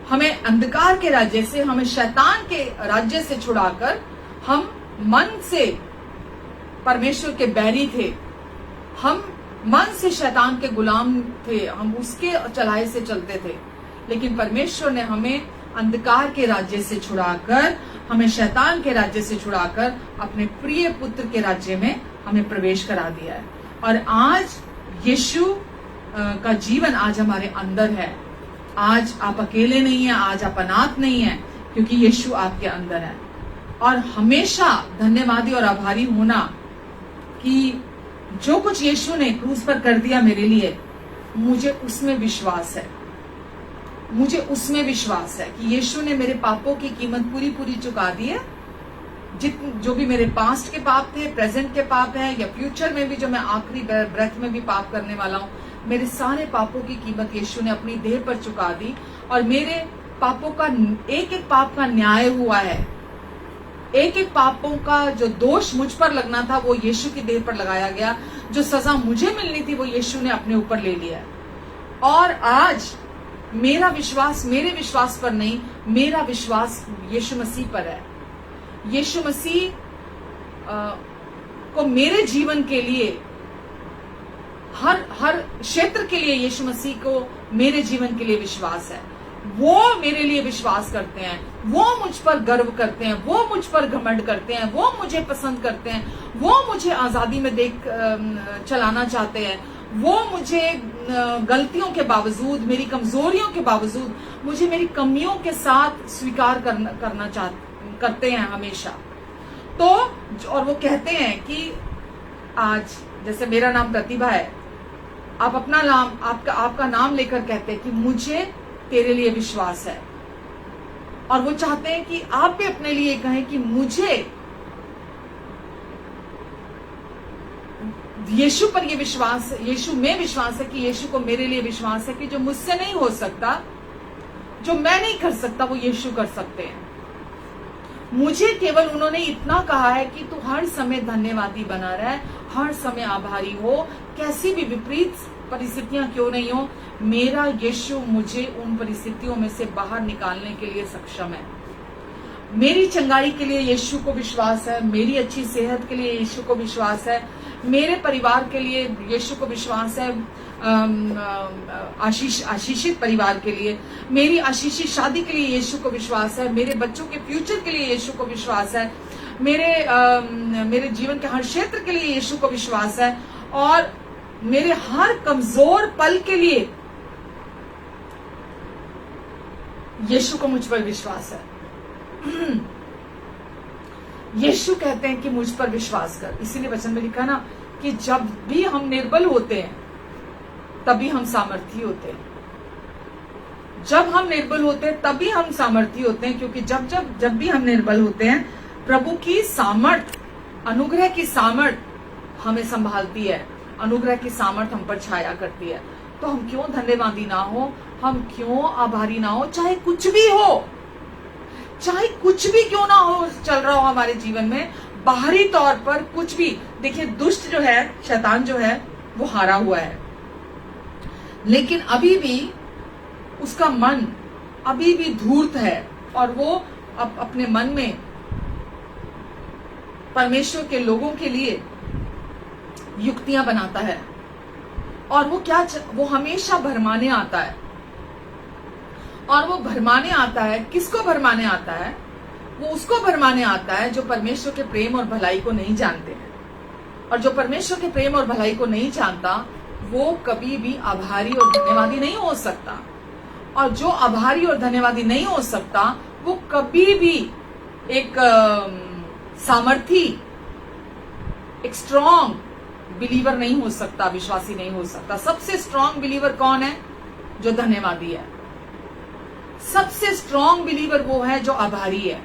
हमें अंधकार के राज्य से, हमें शैतान के राज्य से छुड़ाकर, हम मन से परमेश्वर के बैरी थे, हम मन से शैतान के गुलाम थे, हम उसके चलाए से चलते थे, लेकिन परमेश्वर ने हमें अंधकार के राज्य से छुड़ाकर, हमें शैतान के राज्य से छुड़ाकर अपने प्रिय पुत्र के राज्य में हमें प्रवेश करा दिया है। और आज यीशु का जीवन आज हमारे अंदर है। आज आप अकेले नहीं हैं, आज आप अनाथ नहीं हैं, क्योंकि यीशु आपके अंदर है। और हमेशा धन्यवादी और आभारी होना कि जो कुछ यीशु ने क्रूस पर कर दिया मेरे लिए, मुझे उसमें विश्वास है। मुझे उसमें विश्वास है कि यीशु ने मेरे पापों की कीमत पूरी पूरी चुका दी है। जो भी मेरे पास्ट के पाप थे, प्रेजेंट के पाप हैं, या फ्यूचर में भी जो मैं आखिरी ब्रेथ में भी पाप करने वाला हूं, मेरे सारे पापों की कीमत यीशु ने अपनी देह पर चुका दी। और मेरे पापों का एक एक पाप का न्याय हुआ है। एक एक पापों का जो दोष मुझ पर लगना था वो यीशु की देह पर लगाया गया। जो सजा मुझे मिलनी थी वो यीशु ने अपने ऊपर ले लिया है। और आज मेरा विश्वास मेरे विश्वास पर नहीं, मेरा विश्वास यीशु मसीह पर है। यीशु मसीह को मेरे जीवन के लिए, हर क्षेत्र के लिए यीशु मसीह को मेरे जीवन के लिए विश्वास है। वो मेरे लिए विश्वास करते हैं, वो मुझ पर गर्व करते हैं, वो मुझ पर घमंड करते हैं, वो मुझे पसंद करते हैं, वो मुझे आजादी में देख चलाना चाहते हैं, वो मुझे गलतियों के बावजूद, मेरी कमजोरियों के बावजूद, मुझे मेरी कमियों के साथ स्वीकार करना करते हैं हमेशा। तो और वो कहते हैं कि आज जैसे मेरा नाम प्रतिभा है, आप अपना नाम, आपका नाम लेकर कहते हैं कि मुझे तेरे लिए विश्वास है। और वो चाहते हैं कि आप भी अपने लिए कहें कि मुझे यीशु पर ये विश्वास है, यीशु में विश्वास है, कि यीशु को मेरे लिए विश्वास है कि जो मुझसे नहीं हो सकता, जो मैं नहीं कर सकता, वो यीशु कर सकते हैं। मुझे केवल उन्होंने इतना कहा है कि तू हर समय धन्यवादी बना रहे, हर समय आभारी हो, कैसी भी विपरीत परिस्थितियां क्यों नहीं हो, मेरा यीशु मुझे उन परिस्थितियों में से बाहर निकालने के लिए सक्षम है। मेरी चंगाई के लिए यीशु को विश्वास है, मेरी अच्छी सेहत के लिए यीशु को विश्वास है, मेरे परिवार के लिए यीशु को विश्वास है, आशीषित परिवार के लिए, मेरी आशीषित शादी के लिए यीशु को विश्वास है, मेरे बच्चों के फ्यूचर के लिए यीशु को विश्वास है, मेरे जीवन के हर क्षेत्र के लिए यीशु को विश्वास है, और मेरे हर कमजोर पल के लिए यीशु को मुझ पर विश्वास है। यीशु कहते हैं कि मुझ पर विश्वास कर। इसीलिए वचन में लिखा ना कि जब भी हम निर्बल होते हैं तभी हम सामर्थी होते हैं। जब हम निर्बल होते हैं तभी हम सामर्थी होते हैं, क्योंकि जब भी हम निर्बल होते हैं, प्रभु की सामर्थ, अनुग्रह की सामर्थ हमें संभालती है, अनुग्रह की सामर्थ हम पर छाया करती है। तो हम क्यों धन्यवादी ना हो, हम क्यों आभारी ना हो, चाहे कुछ भी हो, चाहे कुछ भी क्यों ना हो चल रहा हो हमारे जीवन में, बाहरी तौर पर कुछ भी। देखिए, दुष्ट जो है, शैतान जो है, वो हारा हुआ है, लेकिन अभी भी उसका मन अभी भी धूर्त है, और वो अपने मन में परमेश्वर के लोगों के लिए युक्तियां बनाता है। और वो हमेशा भरमाने आता है। और वो भरमाने आता है, किसको भरमाने आता है? वो उसको भरमाने आता है जो परमेश्वर के प्रेम और भलाई को नहीं जानते हैं। और जो परमेश्वर के प्रेम और भलाई को नहीं जानता, वो कभी भी आभारी और धन्यवादी नहीं हो सकता। और जो आभारी और धन्यवादी नहीं हो सकता, वो कभी भी एक सामर्थी, एक स्ट्रॉन्ग बिलीवर नहीं हो सकता, विश्वासी नहीं हो सकता। सबसे स्ट्रॉन्ग बिलीवर कौन है? जो धन्यवादी है। सबसे स्ट्रॉन्ग बिलीवर वो है जो आभारी है।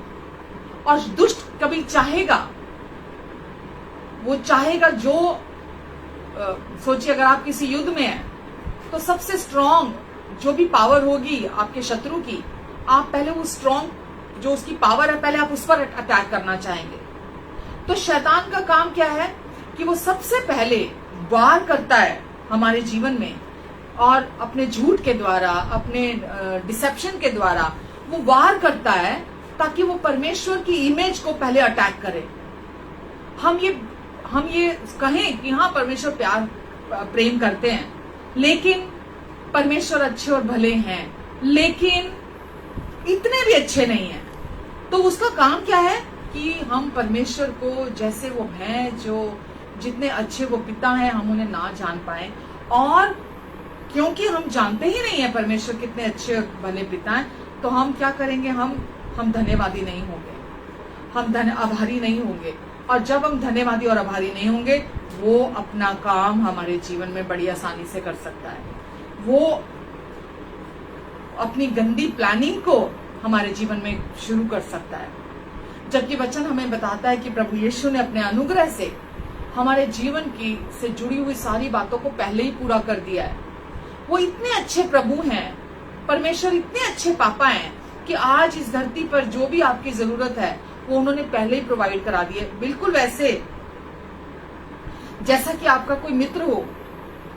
और दुष्ट कभी चाहेगा, वो चाहेगा जो सोचिए, अगर आप किसी युद्ध में हैं तो सबसे स्ट्रॉन्ग जो भी पावर होगी आपके शत्रु की, आप पहले वो स्ट्रॉन्ग जो उसकी पावर है, पहले आप उस पर अटैक करना चाहेंगे। तो शैतान का काम क्या है कि वो सबसे पहले वार करता है हमारे जीवन में, और अपने झूठ के द्वारा, अपने डिसेप्शन के द्वारा वो वार करता है, ताकि वो परमेश्वर की इमेज को पहले अटैक करे। हम ये कहें कि हाँ, परमेश्वर प्रेम करते हैं, लेकिन परमेश्वर अच्छे और भले हैं, लेकिन इतने भी अच्छे नहीं हैं। तो उसका काम क्या है कि हम परमेश्वर को जैसे वो हैं, जो जितने अच्छे वो पिता हैं, हम उन्हें ना जान पाए। और क्योंकि हम जानते ही नहीं है परमेश्वर कितने अच्छे और भले पिता हैं, तो हम क्या करेंगे, हम धन्यवादी नहीं होंगे, हम आभारी नहीं होंगे। और जब हम धन्यवादी और आभारी नहीं होंगे, वो अपना काम हमारे जीवन में बड़ी आसानी से कर सकता है। वो अपनी गंदी प्लानिंग को हमारे जीवन में शुरू कर सकता है। जबकि वचन हमें बताता है कि प्रभु यीशु ने अपने अनुग्रह से हमारे जीवन की से जुड़ी हुई सारी बातों को पहले ही पूरा कर दिया है। वो इतने अच्छे प्रभु हैं, परमेश्वर इतने अच्छे पापा हैं कि आज इस धरती पर जो भी आपकी जरूरत है वो उन्होंने पहले ही प्रोवाइड करा दी है। बिल्कुल वैसे जैसा कि आपका कोई मित्र हो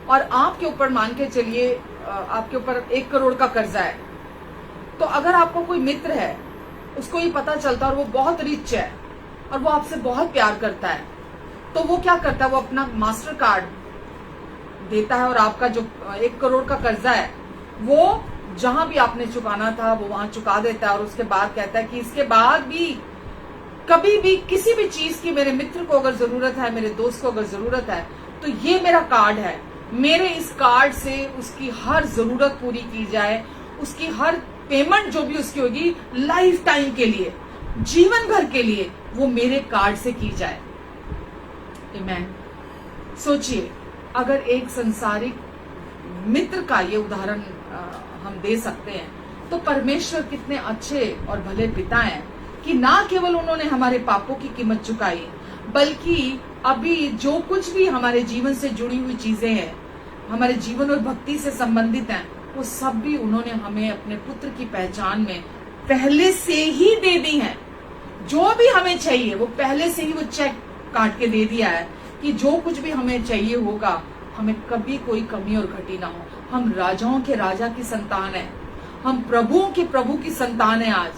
और आपके ऊपर मान के चलिए आपके ऊपर 1 करोड़ का कर्जा है, तो अगर आपका कोई मित्र है, उसको ये पता चलता है और वो बहुत रिच है और वो आपसे बहुत प्यार करता है, तो वो क्या करता है, वो अपना मास्टर कार्ड देता है और आपका जो 1 करोड़ का कर्जा है वो जहां भी आपने चुकाना था वो वहां चुका देता है। और उसके बाद कहता है कि इसके बाद भी कभी भी किसी भी चीज की मेरे मित्र को अगर जरूरत है, मेरे दोस्त को अगर जरूरत है, तो ये मेरा कार्ड है, मेरे इस कार्ड से उसकी हर जरूरत पूरी की जाए, उसकी हर पेमेंट जो भी उसकी होगी लाइफ टाइम के लिए, जीवन भर के लिए, वो मेरे कार्ड से की जाए। आमीन। सोचिए, अगर एक संसारिक मित्र का ये उदाहरण हम दे सकते हैं, तो परमेश्वर कितने अच्छे और भले पिता हैं कि ना केवल उन्होंने हमारे पापों की कीमत चुकाई, बल्कि अभी जो कुछ भी हमारे जीवन से जुड़ी हुई चीजें हैं, हमारे जीवन और भक्ति से संबंधित हैं, वो सब भी उन्होंने हमें अपने पुत्र की पहचान में पहले से ही दे दी हैं। जो भी हमें चाहिए वो पहले से ही वो चेक काट के दे दिया है कि जो कुछ भी हमें चाहिए होगा, हमें कभी कोई कमी और घटी ना हो। हम राजाओं के राजा की संतान है, हम प्रभुओं के प्रभु की संतान है। आज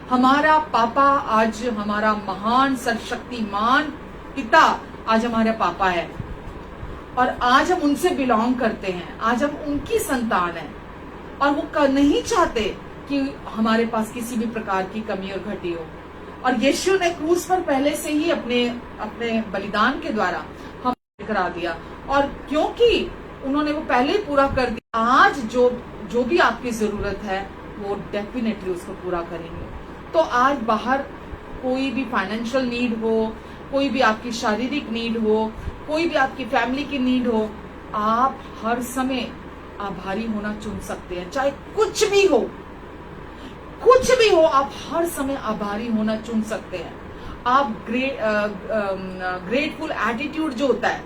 हमारा पापा, आज हमारा महान सर्वशक्तिमान पिता आज हमारे पापा है और आज हम उनसे बिलोंग करते हैं, आज हम उनकी संतान है और वो नहीं चाहते कि हमारे पास किसी भी प्रकार की कमी और घटी हो। और यीशु ने क्रूस पर पहले से ही अपने बलिदान के द्वारा हम करा दिया, और क्योंकि उन्होंने वो पहले ही पूरा कर दिया, आज जो भी आपकी जरूरत है वो डेफिनेटली उसको पूरा करेंगे। तो आज बाहर कोई भी फाइनेंशियल नीड हो, कोई भी आपकी शारीरिक नीड हो, कोई भी आपकी फैमिली की नीड हो, आप हर समय आभारी होना चुन सकते हैं। चाहे कुछ भी हो, आप हर समय आभारी होना चुन सकते हैं। आप ग्रेटफुल एटीट्यूड जो होता है,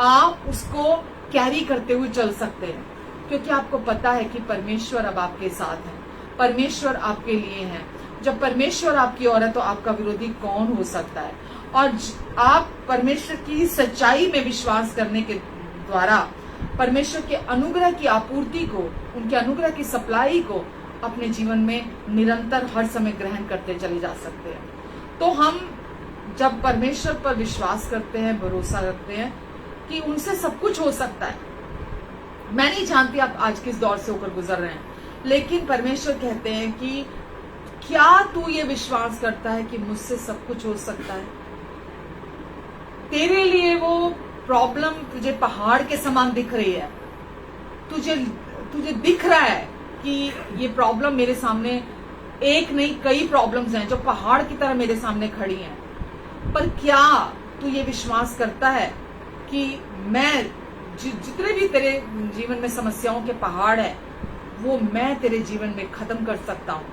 आप उसको कैरी करते हुए चल सकते हैं, क्योंकि आपको पता है कि परमेश्वर अब आपके साथ है, परमेश्वर आपके लिए है। जब परमेश्वर आपकी ओर है तो आपका विरोधी कौन हो सकता है। और आप परमेश्वर की सच्चाई में विश्वास करने के द्वारा परमेश्वर के अनुग्रह की आपूर्ति को, उनके अनुग्रह की सप्लाई को अपने जीवन में निरंतर हर समय ग्रहण करते चले जा सकते हैं। तो हम जब परमेश्वर पर विश्वास करते हैं, भरोसा रखते हैं कि उनसे सब कुछ हो सकता है। मैं नहीं जानती आप आज किस दौर से होकर गुजर रहे हैं, लेकिन परमेश्वर कहते हैं कि क्या तू ये विश्वास करता है कि मुझसे सब कुछ हो सकता है। तेरे लिए वो प्रॉब्लम तुझे पहाड़ के समान दिख रही है, तुझे दिख रहा है कि ये प्रॉब्लम मेरे सामने एक नहीं कई प्रॉब्लम्स हैं जो पहाड़ की तरह मेरे सामने खड़ी हैं, पर क्या तू ये विश्वास करता है कि मैं जितने भी तेरे जीवन में समस्याओं के पहाड़ है वो मैं तेरे जीवन में खत्म कर सकता हूं।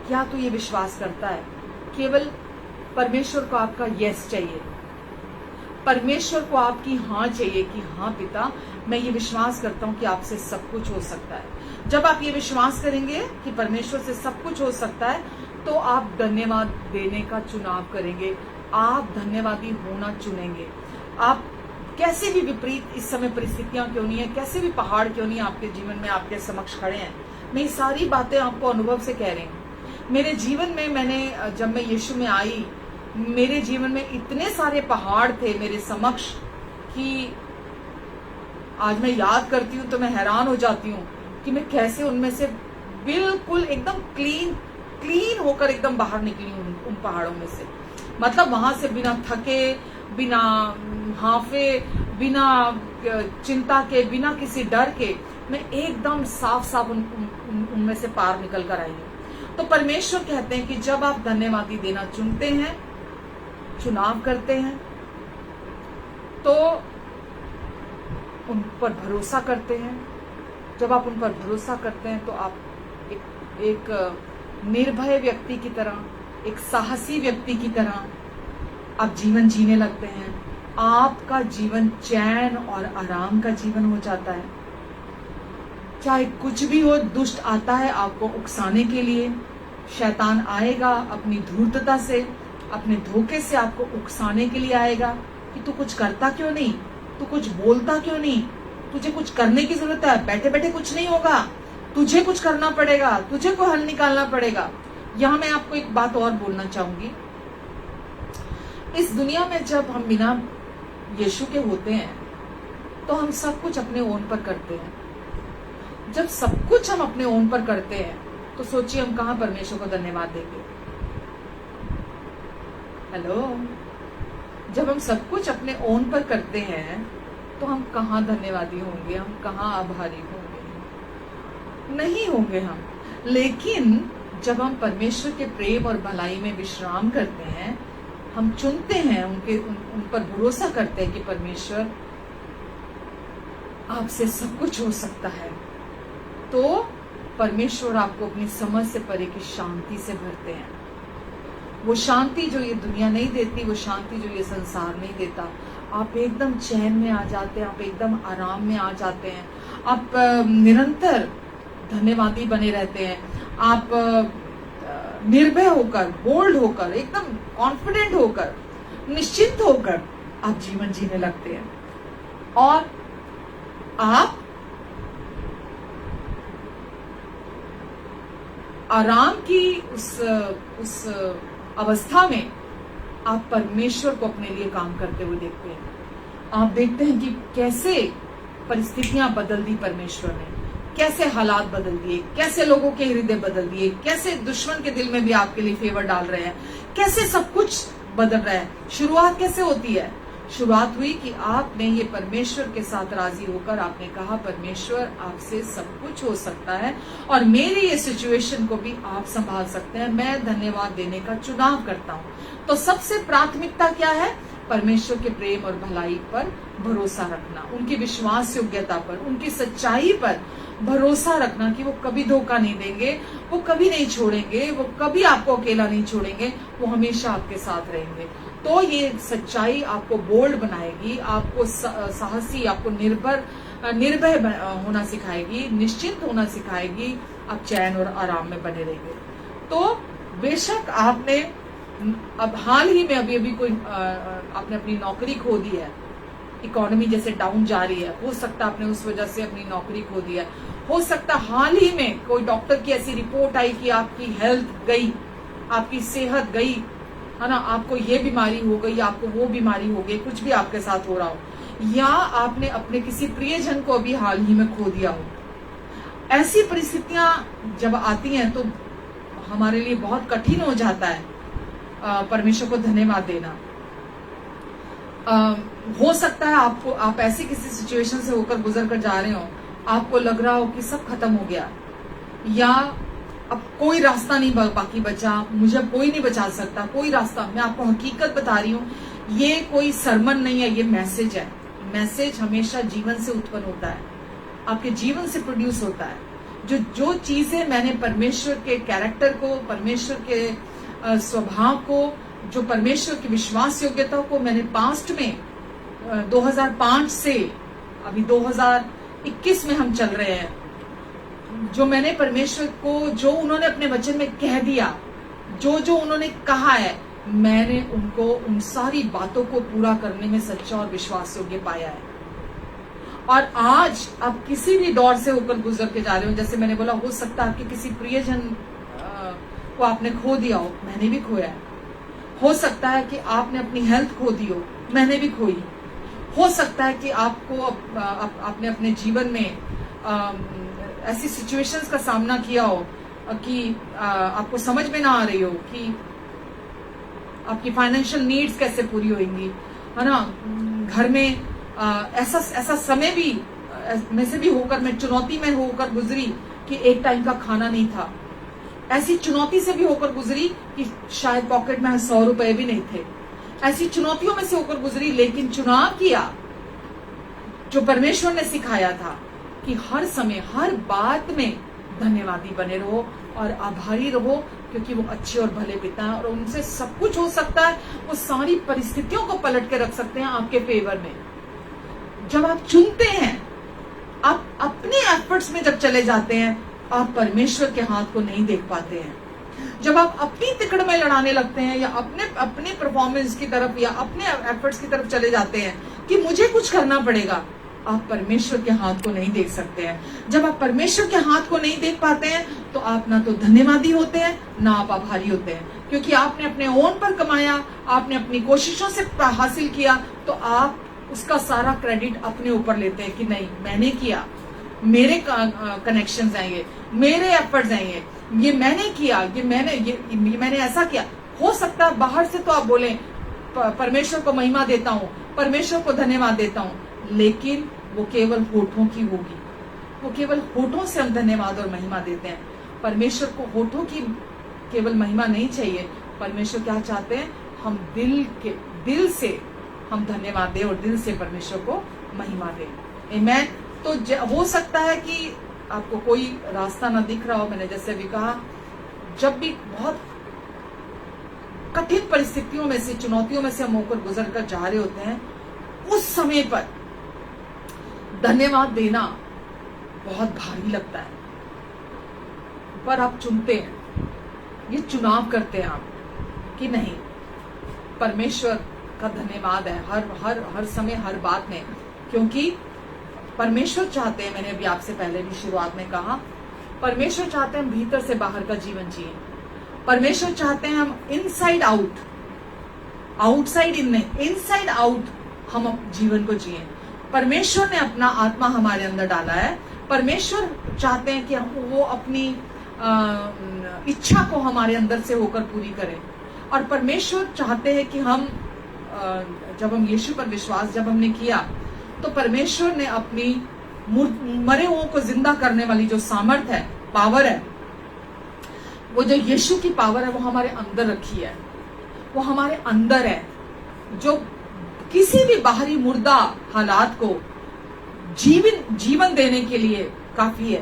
क्या तू ये विश्वास करता है? केवल परमेश्वर को आपका यस चाहिए, परमेश्वर को आपकी हाँ चाहिए कि हाँ पिता, मैं ये विश्वास करता हूं कि आपसे सब कुछ हो सकता है। जब आप ये विश्वास करेंगे कि परमेश्वर से सब कुछ हो सकता है, तो आप धन्यवाद देने का चुनाव करेंगे, आप धन्यवादी होना चुनेंगे। आप कैसे भी विपरीत इस समय परिस्थितियां क्यों नहीं है, कैसे भी पहाड़ क्यों नहीं आपके जीवन में आपके समक्ष खड़े हैं, मैं ये सारी बातें आपको अनुभव से कह रही हूँ। मेरे जीवन में जब मैं यीशु में आई, मेरे जीवन में इतने सारे पहाड़ थे मेरे समक्ष कि आज मैं याद करती हूँ तो मैं हैरान हो जाती हूँ कि मैं कैसे उनमें से बिल्कुल एकदम क्लीन होकर एकदम बाहर निकली उन पहाड़ों में से। मतलब वहां से बिना थके, बिना हाफे, बिना चिंता के, बिना किसी डर के मैं एकदम साफ उनमें से पार निकल कर आई हूं। तो परमेश्वर कहते हैं कि जब आप धन्यवादी देना चुनते हैं, चुनाव करते हैं, तो उन पर भरोसा करते हैं, जब आप उन पर भरोसा करते हैं तो आप एक निर्भय व्यक्ति की तरह, एक साहसी व्यक्ति की तरह आप जीवन जीने लगते हैं। आपका जीवन चैन और आराम का जीवन हो जाता है। चाहे कुछ भी हो, दुष्ट आता है आपको उकसाने के लिए, शैतान आएगा अपनी धूर्तता से, अपने धोखे से आपको उकसाने के लिए आएगा कि तू कुछ करता क्यों नहीं, तू कुछ बोलता क्यों नहीं, तुझे कुछ करने की जरूरत है, बैठे बैठे कुछ नहीं होगा, तुझे कुछ करना पड़ेगा, तुझे को हल निकालना पड़ेगा। यहां मैं आपको एक बात और बोलना चाहूंगी। इस दुनिया में जब हम बिना यीशु के होते हैं तो हम सब कुछ अपने ओन पर करते हैं। जब सब कुछ हम अपने ओन पर करते हैं तो सोचिए हम कहां परमेश्वर को धन्यवाद देंगे। हेलो, जब हम सब कुछ अपने ओन पर करते हैं तो हम कहां धन्यवादी होंगे, हम कहां आभारी होंगे? नहीं होंगे हम। लेकिन जब हम परमेश्वर के प्रेम और भलाई में विश्राम करते हैं, हम चुनते हैं, उन पर भरोसा करते हैं कि परमेश्वर आपसे सब कुछ हो सकता है, तो परमेश्वर आपको अपनी समझ से परे की शांति से भरते हैं। वो शांति जो ये दुनिया नहीं देती, वो शांति जो ये संसार नहीं देता। आप एकदम चैन में आ जाते हैं, आप एकदम आराम में आ जाते हैं, आप निरंतर धन्यवादी बने रहते हैं, आप निर्भय होकर, बोल्ड होकर, एकदम कॉन्फिडेंट होकर, निश्चिंत होकर आप जीवन जीने लगते हैं। और आप आराम की उस अवस्था में आप परमेश्वर को अपने लिए काम करते हुए देखते हैं। आप देखते हैं कि कैसे परिस्थितियां बदल दी परमेश्वर ने, कैसे हालात बदल दिए, कैसे लोगों के हृदय बदल दिए, कैसे दुश्मन के दिल में भी आपके लिए फेवर डाल रहे हैं, कैसे सब कुछ बदल रहा है। शुरुआत कैसे होती है? शुरुआत हुई कि आपने ये परमेश्वर के साथ राजी होकर आपने कहा, परमेश्वर आपसे सब कुछ हो सकता है और मेरी ये सिचुएशन को भी आप संभाल सकते हैं। मैं धन्यवाद देने का चुनाव करता हूं। तो सबसे प्राथमिकता क्या है? परमेश्वर के प्रेम और भलाई पर भरोसा रखना, उनकी विश्वास योग्यता पर, उनकी सच्चाई पर भरोसा रखना कि वो कभी धोखा नहीं देंगे, वो कभी नहीं छोड़ेंगे, वो कभी आपको अकेला नहीं छोड़ेंगे, वो हमेशा आपके साथ रहेंगे। तो ये सच्चाई आपको बोल्ड बनाएगी, आपको साहसी, आपको निर्भय होना सिखाएगी, निश्चिंत होना सिखाएगी, आप चैन और आराम में बने रहेंगे। तो बेशक आपने अब हाल ही में अभी कोई आपने अपनी नौकरी खो दी है, इकोनॉमी जैसे डाउन जा रही है, हो सकता है आपने उस वजह से अपनी नौकरी खो दी है, हो सकता हाल ही में कोई डॉक्टर की ऐसी रिपोर्ट आई कि आपकी हेल्थ गई, आपकी सेहत गई, है ना, आपको ये बीमारी हो गई, आपको वो बीमारी हो गई, कुछ भी आपके साथ हो रहा हो, या आपने अपने किसी प्रियजन को अभी हाल ही में खो दिया हो। ऐसी परिस्थितियां जब आती हैं तो हमारे लिए बहुत कठिन हो जाता है परमेश्वर को धन्यवाद देना। हो सकता है आप ऐसी किसी सिचुएशन से होकर गुजर कर जा रहे हो, आपको लग रहा हो कि सब खत्म हो गया, या अब कोई रास्ता नहीं बाकी बचा, मुझे कोई नहीं बचा सकता, कोई रास्ता। मैं आपको हकीकत बता रही हूँ, ये कोई सरमन नहीं है, ये मैसेज है। मैसेज हमेशा जीवन से उत्पन्न होता है, आपके जीवन से प्रोड्यूस होता है। जो चीजें मैंने परमेश्वर के कैरेक्टर को, परमेश्वर के स्वभाव को, जो परमेश्वर की विश्वास योग्यता को मैंने पास्ट में 2005 से अभी 2021 में हम चल रहे हैं, जो मैंने परमेश्वर को, जो उन्होंने अपने वचन में कह दिया, जो उन्होंने कहा है, मैंने उनको उन सारी बातों को पूरा करने में सच्चा और विश्वास योग्य पाया है। और आज आप किसी भी दौर से होकर गुजर के जा रहे हो, जैसे मैंने बोला, हो सकता है आपके किसी प्रियजन को आपने खो दिया हो, मैंने भी खोया है। हो सकता है कि आपने अपनी हेल्थ खो दी हो, मैंने भी खोई। हो सकता है कि आपको आपने अपने जीवन में ऐसी सिचुएशंस का सामना किया हो कि आपको समझ में ना आ रही हो कि आपकी फाइनेंशियल नीड्स कैसे पूरी होंगी, है ना। घर में ऐसा समय भी में से भी होकर, मैं चुनौती में होकर गुजरी कि एक टाइम का खाना नहीं था। ऐसी चुनौती से भी होकर गुजरी कि शायद पॉकेट में 100 रुपए भी नहीं थे। ऐसी चुनौतियों में से होकर गुजरी, लेकिन चुनाव किया जो परमेश्वर ने सिखाया था कि हर समय हर बात में धन्यवादी बने रहो और आभारी रहो, क्योंकि वो अच्छे और भले पिता हैं और उनसे सब कुछ हो सकता है। वो सारी परिस्थितियों को पलट के रख सकते हैं आपके फेवर में। जब आप चुनते हैं, आप अपने एफर्ट्स में जब चले जाते हैं, आप परमेश्वर के हाथ को नहीं देख पाते हैं। जब आप अपनी तिकड़ में लड़ाने लगते हैं या अपने परफॉर्मेंस की तरफ या अपने एफर्ट्स की तरफ चले जाते हैं कि मुझे कुछ करना पड़ेगा, आप परमेश्वर के हाथ को नहीं देख सकते हैं। जब आप परमेश्वर के हाथ को नहीं देख पाते हैं तो आप ना तो धन्यवादी होते हैं, ना आप आभारी होते हैं, क्योंकि आपने अपने ओन पर कमाया, आपने अपनी कोशिशों से हासिल किया, तो आप उसका सारा क्रेडिट अपने ऊपर लेते हैं कि नहीं, मैंने किया, मेरे कनेक्शंस हैं, ये मेरे एफर्ट्स हैं, ये मैंने किया, ये मैंने ऐसा किया। हो सकता है बाहर से तो आप बोलें परमेश्वर को महिमा देता हूँ, परमेश्वर को धन्यवाद देता हूँ, लेकिन वो केवल होठों की होगी। वो केवल होठों से हम धन्यवाद और महिमा देते हैं। परमेश्वर को होठों की केवल महिमा नहीं चाहिए। परमेश्वर क्या चाहते हैं, हम दिल से हम धन्यवाद दें और दिल से परमेश्वर को महिमा दें। आमीन। तो हो सकता है कि आपको कोई रास्ता ना दिख रहा हो। मैंने जैसे भी कहा, जब भी बहुत कठिन परिस्थितियों में से, चुनौतियों में से हम होकर गुजर कर जा रहे होते हैं, उस समय पर धन्यवाद देना बहुत भारी लगता है, पर आप चुनते हैं, ये चुनाव करते हैं आप कि नहीं, परमेश्वर का धन्यवाद है हर समय हर बात में, क्योंकि परमेश्वर चाहते हैं, मैंने अभी आपसे पहले भी शुरुआत में कहा, परमेश्वर चाहते हैं हम भीतर से बाहर का जीवन जिए। परमेश्वर चाहते हैं हम इनसाइड आउट, आउटसाइड इन नहीं, इनसाइड आउट हम जीवन को जिए। परमेश्वर ने अपना आत्मा हमारे अंदर डाला है। परमेश्वर चाहते हैं कि वो अपनी इच्छा को हमारे अंदर से होकर पूरी करें, और परमेश्वर चाहते हैं कि हम जब हम यीशु पर विश्वास जब हमने किया, तो परमेश्वर ने अपनी मरे हुओं को जिंदा करने वाली जो सामर्थ है, पावर है, वो जो यीशु की पावर है, वो हमारे अंदर रखी है, वो हमारे अंदर है, जो किसी भी बाहरी मुर्दा हालात को जीवन देने के लिए काफी है।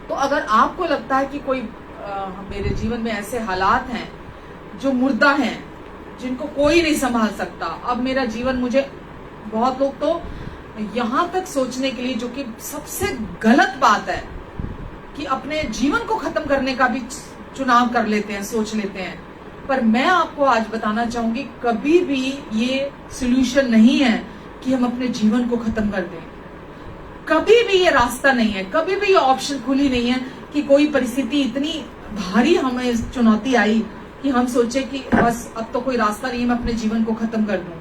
तो अगर आपको लगता है कि कोई मेरे जीवन में ऐसे हालात हैं जो मुर्दा हैं, जिनको कोई नहीं संभाल सकता, अब मेरा जीवन, मुझे बहुत लोग तो यहां तक सोचने के लिए, जो कि सबसे गलत बात है, कि अपने जीवन को खत्म करने का भी चुनाव कर लेते हैं, सोच लेते हैं। पर मैं आपको आज बताना चाहूंगी, कभी भी ये सॉल्यूशन नहीं है कि हम अपने जीवन को खत्म कर दें। कभी भी ये रास्ता नहीं है, कभी भी ये ऑप्शन खुली नहीं है कि कोई परिस्थिति इतनी भारी हमें चुनौती आई कि हम सोचे कि बस अब तो कोई रास्ता नहीं है, मैं अपने जीवन को खत्म कर दूं।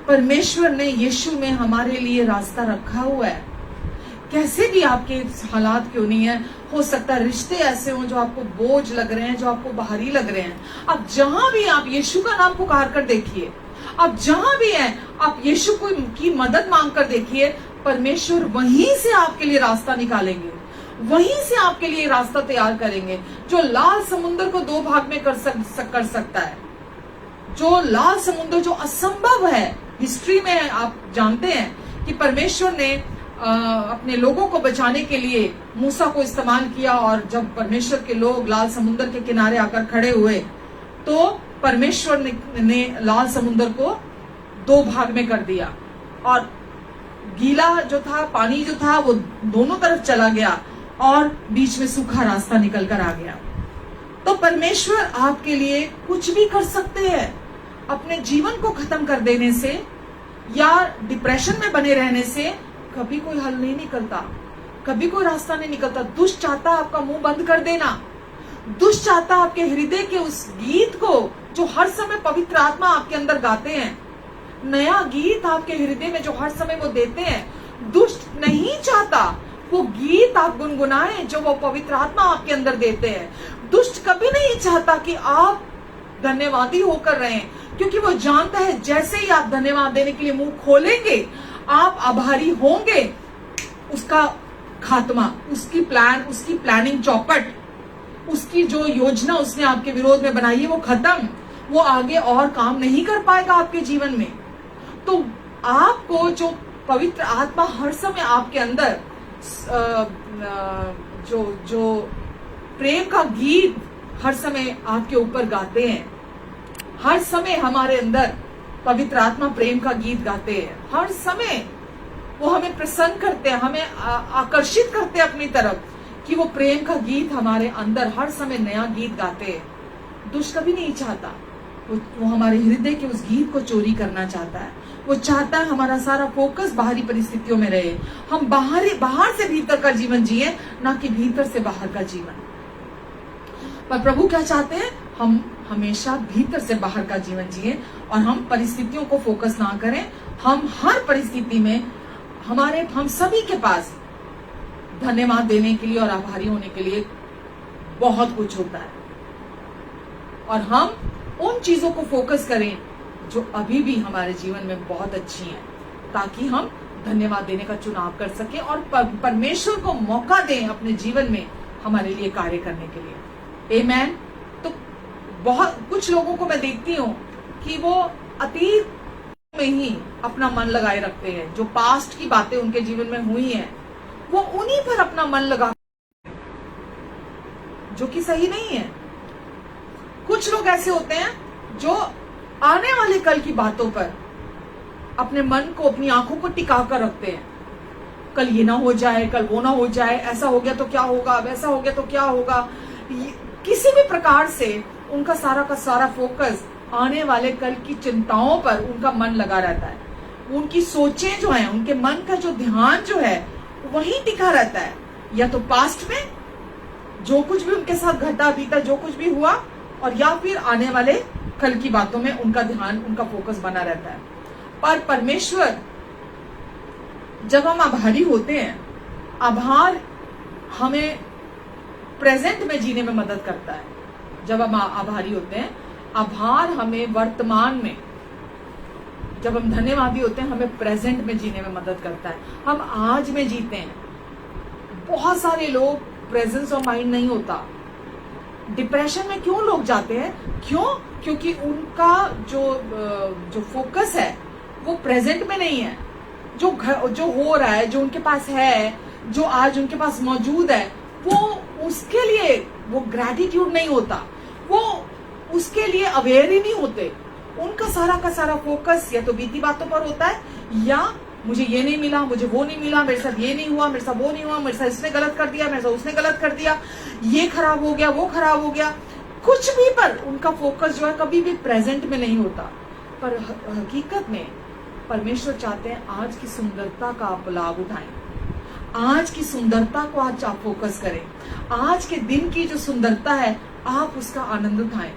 परमेश्वर ने यीशु में हमारे लिए रास्ता रखा हुआ है। कैसे भी आपके हालात क्यों नहीं है, हो सकता है रिश्ते ऐसे हों जो आपको बोझ लग रहे हैं, जो आपको भारी लग रहे हैं, अब जहां भी आप यीशु का नाम पुकार कर देखिए, आप जहां भी हैं आप यीशु की मदद मांग कर देखिए, परमेश्वर वहीं से आपके लिए रास्ता निकालेंगे, वहीं से आपके लिए रास्ता तैयार करेंगे। जो लाल समुद्र को दो भाग में कर सकता है, जो लाल समुद्र, जो असंभव है, हिस्ट्री में आप जानते हैं कि परमेश्वर ने अपने लोगों को बचाने के लिए मूसा को इस्तेमाल किया, और जब परमेश्वर के लोग लाल समुद्र के किनारे आकर खड़े हुए, तो परमेश्वर ने लाल समुद्र को दो भाग में कर दिया, और गीला जो था, पानी जो था, वो दोनों तरफ चला गया, और बीच में सूखा रास्ता निकल कर आ गया। तो परमेश्वर आपके लिए कुछ भी कर सकते हैं। अपने जीवन को खत्म कर देने से या डिप्रेशन में बने रहने से कभी कोई हल नहीं निकलता, कभी कोई रास्ता नहीं निकलता। दुष्ट चाहता आपका मुंह बंद कर देना, दुष्ट चाहता आपके हृदय के उस गीत को जो हर समय पवित्र आत्मा आपके अंदर गाते हैं, नया गीत आपके हृदय में जो हर समय वो देते हैं, दुष्ट नहीं चाहता वो गीत आप गुनगुनाएं जो वो पवित्र आत्मा आपके अंदर देते हैं। दुष्ट कभी नहीं चाहता कि आप धन्यवादी होकर रहें, क्योंकि वो जानता है जैसे ही आप धन्यवाद देने के लिए मुंह खोलेंगे, आप आभारी होंगे, उसका खात्मा, उसकी प्लानिंग चौपट, उसकी जो योजना उसने आपके विरोध में बनाई है वो खत्म। वो आगे और काम नहीं कर पाएगा आपके जीवन में। तो आपको जो पवित्र आत्मा हर समय आपके अंदर जो प्रेम का गीत हर समय आपके ऊपर गाते हैं, हर समय हमारे अंदर पवित्र आत्मा प्रेम का गीत गाते हैं, हर समय वो हमें प्रसन्न करते हैं, हमें आकर्षित करते हैं अपनी तरफ, कि वो प्रेम का गीत हमारे अंदर हर समय नया गीत गाते हैं। दुष्ट कभी नहीं चाहता, वो हमारे हृदय के उस गीत को चोरी करना चाहता है। वो चाहता है हमारा सारा फोकस बाहरी परिस्थितियों में रहे, हम बाहर से भीतर का जीवन जिए, ना कि भीतर से बाहर का जीवन। पर प्रभु क्या चाहते हैं? हम हमेशा भीतर से बाहर का जीवन जिए और हम परिस्थितियों को फोकस ना करें। हम हर परिस्थिति में हम सभी के पास धन्यवाद देने के लिए और आभारी होने के लिए बहुत कुछ होता है, और हम उन चीजों को फोकस करें जो अभी भी हमारे जीवन में बहुत अच्छी हैं, ताकि हम धन्यवाद देने का चुनाव कर सकें और परमेश्वर को मौका दें अपने जीवन में हमारे लिए कार्य करने के लिए। आमेन। तो बहुत कुछ लोगों को मैं देखती हूँ कि वो अतीत में ही अपना मन लगाए रखते हैं, जो पास्ट की बातें उनके जीवन में हुई हैं वो उन्हीं पर अपना मन लगा, जो कि सही नहीं है। कुछ लोग ऐसे होते हैं जो आने वाले कल की बातों पर अपने मन को, अपनी आंखों को टिका कर रखते हैं। कल ये ना हो जाए, कल वो ना हो जाए, ऐसा हो गया तो क्या होगा, वैसा हो गया तो क्या होगा। किसी भी प्रकार से उनका सारा का सारा फोकस आने वाले कल की चिंताओं पर उनका मन लगा रहता है। उनकी सोचें जो हैं, उनके मन का जो ध्यान जो है वही टिका रहता है, या तो पास्ट में जो कुछ भी उनके साथ घटा बीता, जो कुछ भी हुआ, और या फिर आने वाले कल की बातों में उनका ध्यान, उनका फोकस बना रहता है। पर परमेश्वर, जब हम आभारी होते हैं, आभार हमें प्रेजेंट में जीने में मदद करता है। जब हम आभारी होते हैं, आभार हमें वर्तमान में, जब हम धन्यवादी होते हैं, हमें प्रेजेंट में जीने में मदद करता है। हम आज में जीते हैं। बहुत सारे लोग प्रेजेंस ऑफ माइंड नहीं होता। डिप्रेशन में क्यों लोग जाते हैं? क्यों? क्योंकि उनका जो फोकस है वो प्रेजेंट में नहीं है। जो हो रहा है, जो उनके पास है, जो आज उनके पास मौजूद है, वो उसके लिए वो ग्रैटिट्यूड नहीं होता, वो उसके लिए अवेयर ही नहीं होते। उनका सारा का सारा फोकस या तो बीती बातों पर होता है, या मुझे ये नहीं मिला, मुझे वो नहीं मिला, मेरे साथ ये नहीं हुआ, मेरे साथ वो नहीं हुआ, मेरे साथ इसने गलत कर दिया, मेरे साथ उसने गलत कर दिया, ये खराब हो गया, वो खराब हो गया। कुछ भी पर उनका फोकस जो है कभी भी प्रेजेंट में नहीं होता। पर हकीकत में परमेश्वर चाहते हैं आज की सुंदरता का आप लाभ उठाएं, आज की सुंदरता को आज आप फोकस करें, आज के दिन की जो सुंदरता है आप उसका आनंद उठाएं।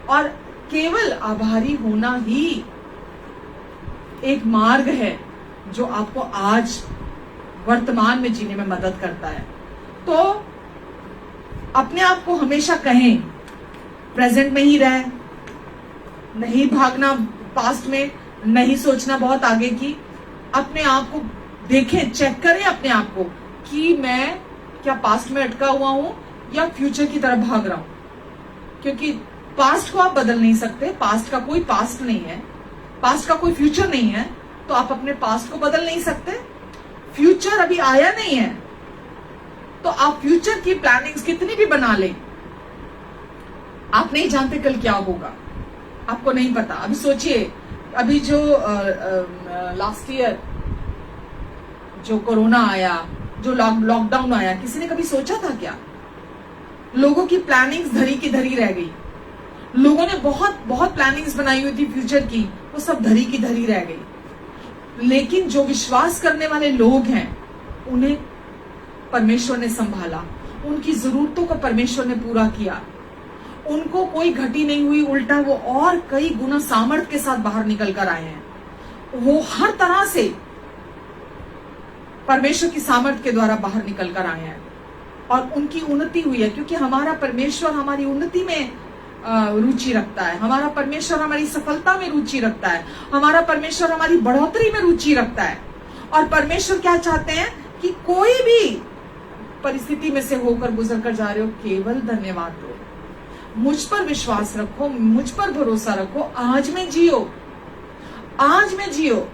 और केवल आभारी होना ही एक मार्ग है जो आपको आज वर्तमान में जीने में मदद करता है। तो अपने आप को हमेशा कहें प्रेजेंट में ही रहे, नहीं भागना पास्ट में, नहीं सोचना बहुत आगे की। अपने आप को देखें, चेक करें अपने आप को कि मैं क्या पास्ट में अटका हुआ हूं या फ्यूचर की तरफ भाग रहा हूं। क्योंकि पास्ट को आप बदल नहीं सकते, पास्ट का कोई पास्ट नहीं है, पास्ट का कोई फ्यूचर नहीं है, तो आप अपने पास्ट को बदल नहीं सकते। फ्यूचर अभी आया नहीं है, तो आप फ्यूचर की प्लानिंग्स कितनी भी बना लें, आप नहीं जानते कल क्या होगा, आपको नहीं पता। अभी सोचिए, अभी जो लास्ट ईयर जो कोरोना आया, जो लॉकडाउन आया, किसी ने कभी सोचा था क्या? लोगों की प्लानिंग्स धरी की धरी रह गई। लोगों ने बहुत बहुत प्लानिंग्स बनाई हुई थी फ्यूचर की, वो सब धरी की धरी रह गई। लेकिन जो विश्वास करने वाले लोग हैं, उन्हें परमेश्वर ने संभाला, उनकी जरूरतों को परमेश्वर ने पूरा किया, उनको कोई घटी नहीं हुई, उल्टा वो और कई गुना सामर्थ्य के साथ बाहर निकल कर आए हैं। वो हर तरह से परमेश्वर की सामर्थ्य के द्वारा बाहर निकल कर आए हैं और उनकी उन्नति हुई है, क्योंकि हमारा परमेश्वर हमारी उन्नति में रुचि रखता है, हमारा परमेश्वर हमारी सफलता में रुचि रखता है, हमारा परमेश्वर हमारी बढ़ोतरी में रुचि रखता है। और परमेश्वर क्या चाहते हैं कि कोई भी परिस्थिति में से होकर गुजर कर जा रहे हो, केवल धन्यवाद दो, मुझ पर विश्वास रखो, मुझ पर भरोसा रखो, आज में जियो, आज में जियो।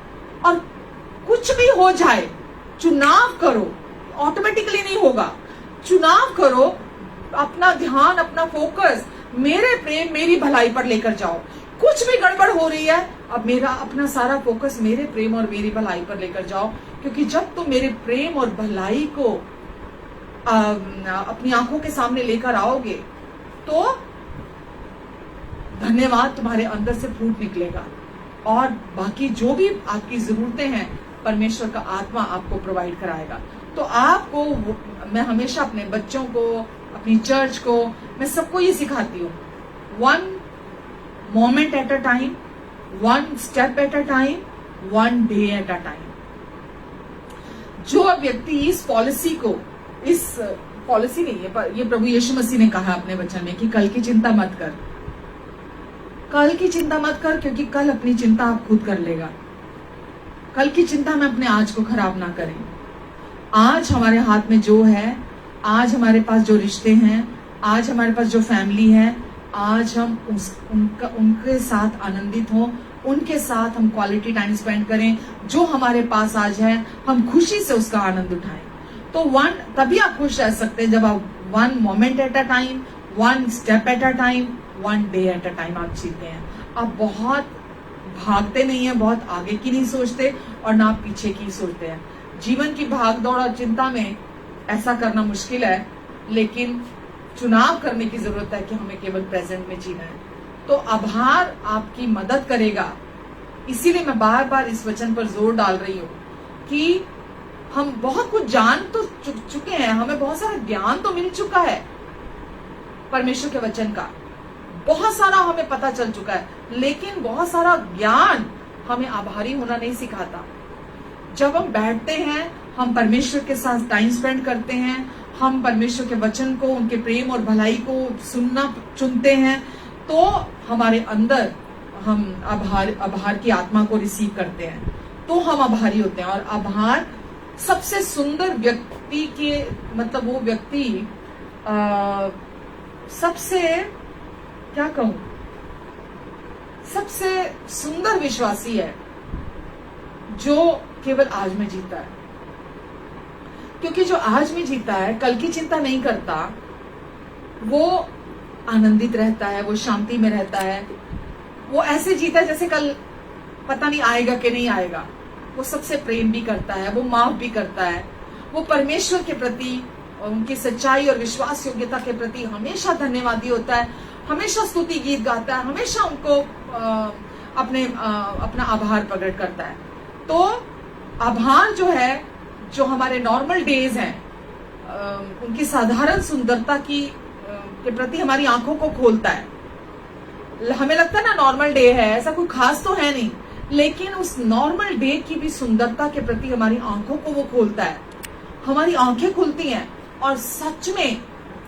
और कुछ भी हो जाए, चुनाव करो, ऑटोमेटिकली नहीं होगा, चुनाव करो, अपना ध्यान, अपना फोकस मेरे प्रेम मेरी भलाई पर लेकर जाओ। कुछ भी गड़बड़ हो रही है, अब मेरा अपना सारा फोकस मेरे प्रेम और मेरी भलाई पर लेकर जाओ, क्योंकि जब तुम मेरे प्रेम और भलाई को अपनी आंखों के सामने लेकर आओगे तो धन्यवाद तुम्हारे अंदर से फूट निकलेगा और बाकी जो भी आपकी जरूरतें हैं परमेश्वर का आत्मा आपको प्रोवाइड कराएगा। तो आपको, मैं हमेशा अपने बच्चों को, अपनी चर्च को, मैं सबको ये सिखाती हूँ, 1 moment at a time, 1 step at a time, 1 day at a time. जो व्यक्ति इस पॉलिसी को, इस पॉलिसी नहीं है पर ये प्रभु यीशु मसीह ने कहा अपने वचन में कि कल की चिंता मत कर, कल की चिंता मत कर, क्योंकि कल अपनी चिंता आप खुद कर लेगा। कल की चिंता में अपने आज को खराब ना करें। आज हमारे हाथ में जो है, आज हमारे पास जो रिश्ते हैं, आज हमारे पास जो फैमिली है, आज हम उनके साथ आनंदित हों, उनके साथ हम क्वालिटी टाइम स्पेंड करें। जो हमारे पास आज है हम खुशी से उसका आनंद उठाएं। तो तभी आप खुश रह सकते हैं जब आप 1 moment at a time, 1 step at a time, 1 day at a time आप जीते हैं। आप बहुत भागते नहीं है, बहुत आगे की नहीं सोचते और ना पीछे की सोचते हैं। जीवन की भागदौड़ और चिंता में ऐसा करना मुश्किल है, लेकिन चुनाव करने की जरूरत है कि हमें केवल प्रेजेंट में जीना है। तो आभार आपकी मदद करेगा। इसीलिए मैं बार बार इस वचन पर जोर डाल रही हूँ कि हम बहुत कुछ जान तो चुके हैं, हमें बहुत सारा ज्ञान तो मिल चुका है परमेश्वर के वचन का, बहुत सारा हमें पता चल चुका है, लेकिन बहुत सारा ज्ञान हमें आभारी होना नहीं सिखाता। जब हम बैठते हैं, हम परमेश्वर के साथ टाइम स्पेंड करते हैं, हम परमेश्वर के वचन को, उनके प्रेम और भलाई को सुनना चुनते हैं, तो हमारे अंदर हम आभार की आत्मा को रिसीव करते हैं, तो हम आभारी होते हैं। और आभार सबसे सुंदर व्यक्ति के, मतलब वो व्यक्ति सबसे, क्या कहूं, सबसे सुंदर विश्वासी है जो केवल आज में जीता है। क्योंकि जो आज में जीता है, कल की चिंता नहीं करता, वो आनंदित रहता है, वो शांति में रहता है, वो ऐसे जीता है जैसे कल पता नहीं आएगा कि नहीं आएगा। वो सबसे प्रेम भी करता है, वो माफ भी करता है, वो परमेश्वर के प्रति, उनकी सच्चाई और विश्वास योग्यता के प्रति हमेशा धन्यवादी होता है, हमेशा स्तुति गीत गाता है, हमेशा उनको अपना आभार प्रकट करता है। तो आभार जो है, जो हमारे नॉर्मल डेज हैं, उनकी साधारण सुंदरता के प्रति हमारी आंखों को खोलता है। हमें लगता है ना नॉर्मल डे है, ऐसा कोई खास तो है नहीं, लेकिन उस नॉर्मल डे की भी सुंदरता के प्रति हमारी आंखों को वो खोलता है, हमारी आंखें खुलती हैं। और सच में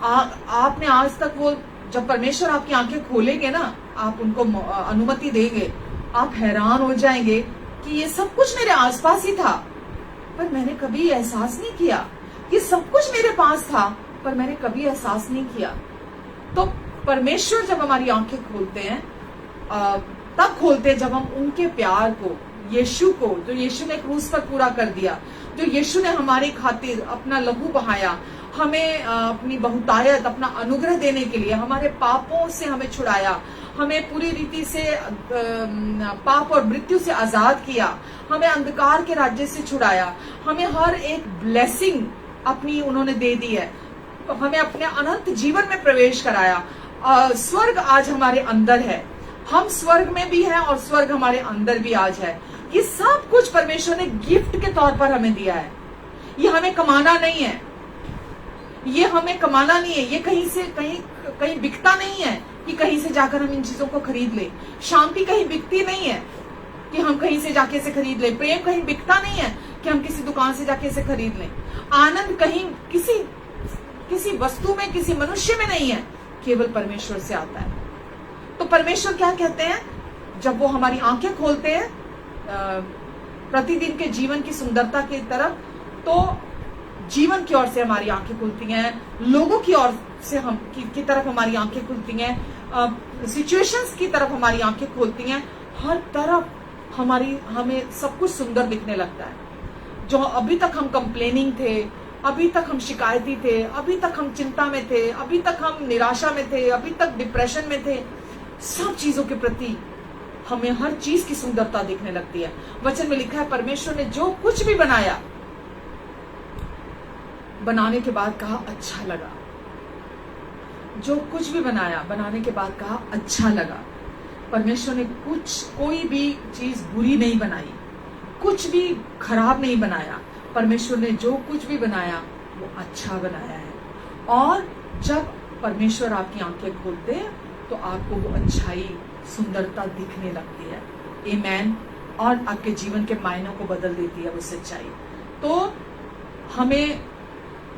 आपने आज तक, वो जब परमेश्वर आपकी आंखें खोलेंगे ना, आप उनको अनुमति देंगे, आप हैरान हो जाएंगे कि ये सब कुछ मेरे आसपास ही था पर मैंने कभी एहसास नहीं किया, ये सब कुछ मेरे पास था पर मैंने कभी एहसास नहीं किया। तो परमेश्वर जब हमारी आंखें खोलते हैं, तब खोलते हैं जब हम उनके प्यार को, यीशु को, जो यीशु ने क्रूस पर पूरा कर दिया, जो यीशु ने हमारे खातिर अपना लहू बहाया, हमें अपनी बहुतायत, अपना अनुग्रह देने के लिए, हमारे पापों से हमें छुड़ाया, हमें पूरी रीति से पाप और मृत्यु से आजाद किया, हमें अंधकार के राज्य से छुड़ाया, हमें हर एक ब्लेसिंग अपनी उन्होंने दे दी है, हमें अपने अनंत जीवन में प्रवेश कराया। स्वर्ग आज हमारे अंदर है, हम स्वर्ग में भी हैं और स्वर्ग हमारे अंदर भी आज है। ये सब कुछ परमेश्वर ने गिफ्ट के तौर पर हमें दिया है। ये हमें कमाना नहीं है, ये हमें कमाना नहीं है, ये कहीं से कहीं बिकता नहीं है कि कहीं से जाकर हम इन चीजों को खरीद ले। शांति कहीं बिकती नहीं है कि हम कहीं से जाके से खरीद ले। प्रेम कहीं बिकता नहीं है कि हम किसी दुकान से जाके इसे खरीद लें। आनंद कहीं किसी वस्तु में, किसी मनुष्य में नहीं है, केवल परमेश्वर से आता है। तो परमेश्वर क्या कहते हैं, जब वो हमारी आंखें खोलते हैं प्रतिदिन के जीवन की सुंदरता की तरफ, तो जीवन की ओर से हमारी आंखें खुलती हैं, लोगों की ओर से की तरफ हमारी आंखें खुलती हैं, सिचुएशंस की तरफ हमारी आंखें खोलती हैं। हर तरफ हमें सब कुछ सुंदर दिखने लगता है। जो अभी तक हम कंप्लेनिंग थे, अभी तक हम शिकायती थे, अभी तक हम चिंता में थे, अभी तक हम निराशा में थे, अभी तक डिप्रेशन में थे, सब चीजों के प्रति हमें हर चीज की सुंदरता दिखने लगती है। वचन में लिखा है, परमेश्वर ने जो कुछ भी बनाया, बनाने के बाद कहा अच्छा लगा। जो कुछ भी बनाया, बनाने के बाद कहा अच्छा लगा। परमेश्वर ने कोई भी चीज बुरी नहीं बनाई, कुछ भी खराब नहीं बनाया। परमेश्वर ने जो कुछ भी बनाया वो अच्छा बनाया है। और जब परमेश्वर आपकी आंखें खोलते हैं तो आपको वो अच्छाई, सुंदरता दिखने लगती है। आमीन। और आपके जीवन के मायनों को बदल देती है वो सच्चाई। तो हमें,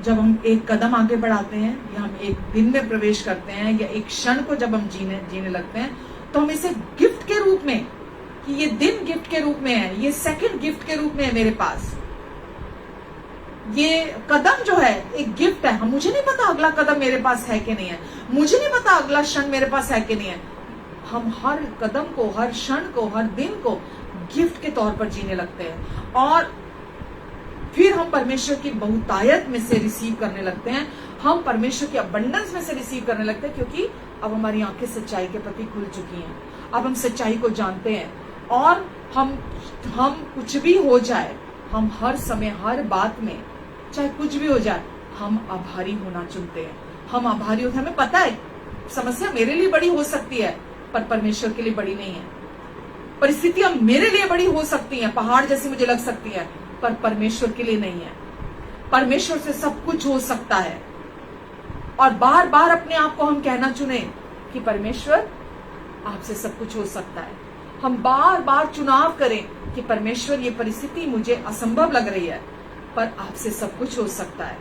जब हम एक कदम आगे बढ़ाते हैं, या हम एक दिन में प्रवेश करते हैं, या एक क्षण को जब हम जीने लगते हैं, तो हम इसे गिफ्ट के रूप में, कि ये दिन गिफ्ट के रूप में है, ये सेकंड गिफ्ट के रूप में है मेरे पास, ये कदम जो है एक गिफ्ट है। मुझे नहीं पता अगला कदम मेरे पास है कि नहीं है, मुझे नहीं पता अगला क्षण मेरे पास है कि नहीं है। हम हर कदम को, हर क्षण को, हर दिन को गिफ्ट के तौर पर जीने लगते हैं, और फिर हम परमेश्वर की बहुतायत में से रिसीव करने लगते हैं। हम परमेश्वर की अबंडेंस में से रिसीव करने लगते हैं, क्योंकि अब हमारी आंखें सच्चाई के प्रति खुल चुकी हैं। अब हम सच्चाई को जानते हैं, और हम कुछ भी हो जाए, हम हर समय, हर बात में, चाहे कुछ भी हो जाए, हम आभारी होना चुनते हैं। हम आभारी होते हैं। हमें पता है समस्या मेरे लिए बड़ी हो सकती है, पर परमेश्वर के लिए बड़ी नहीं है। परिस्थितियां मेरे लिए बड़ी हो सकती हैं, पहाड़ जैसी मुझे लग सकती है, पर परमेश्वर के लिए नहीं है। परमेश्वर से सब कुछ हो सकता है। और बार बार अपने आप को हम कहना चुने कि परमेश्वर, आपसे सब कुछ हो सकता है। हम बार बार चुनाव करें कि परमेश्वर, ये परिस्थिति मुझे असंभव लग रही है, पर आपसे सब कुछ हो सकता है।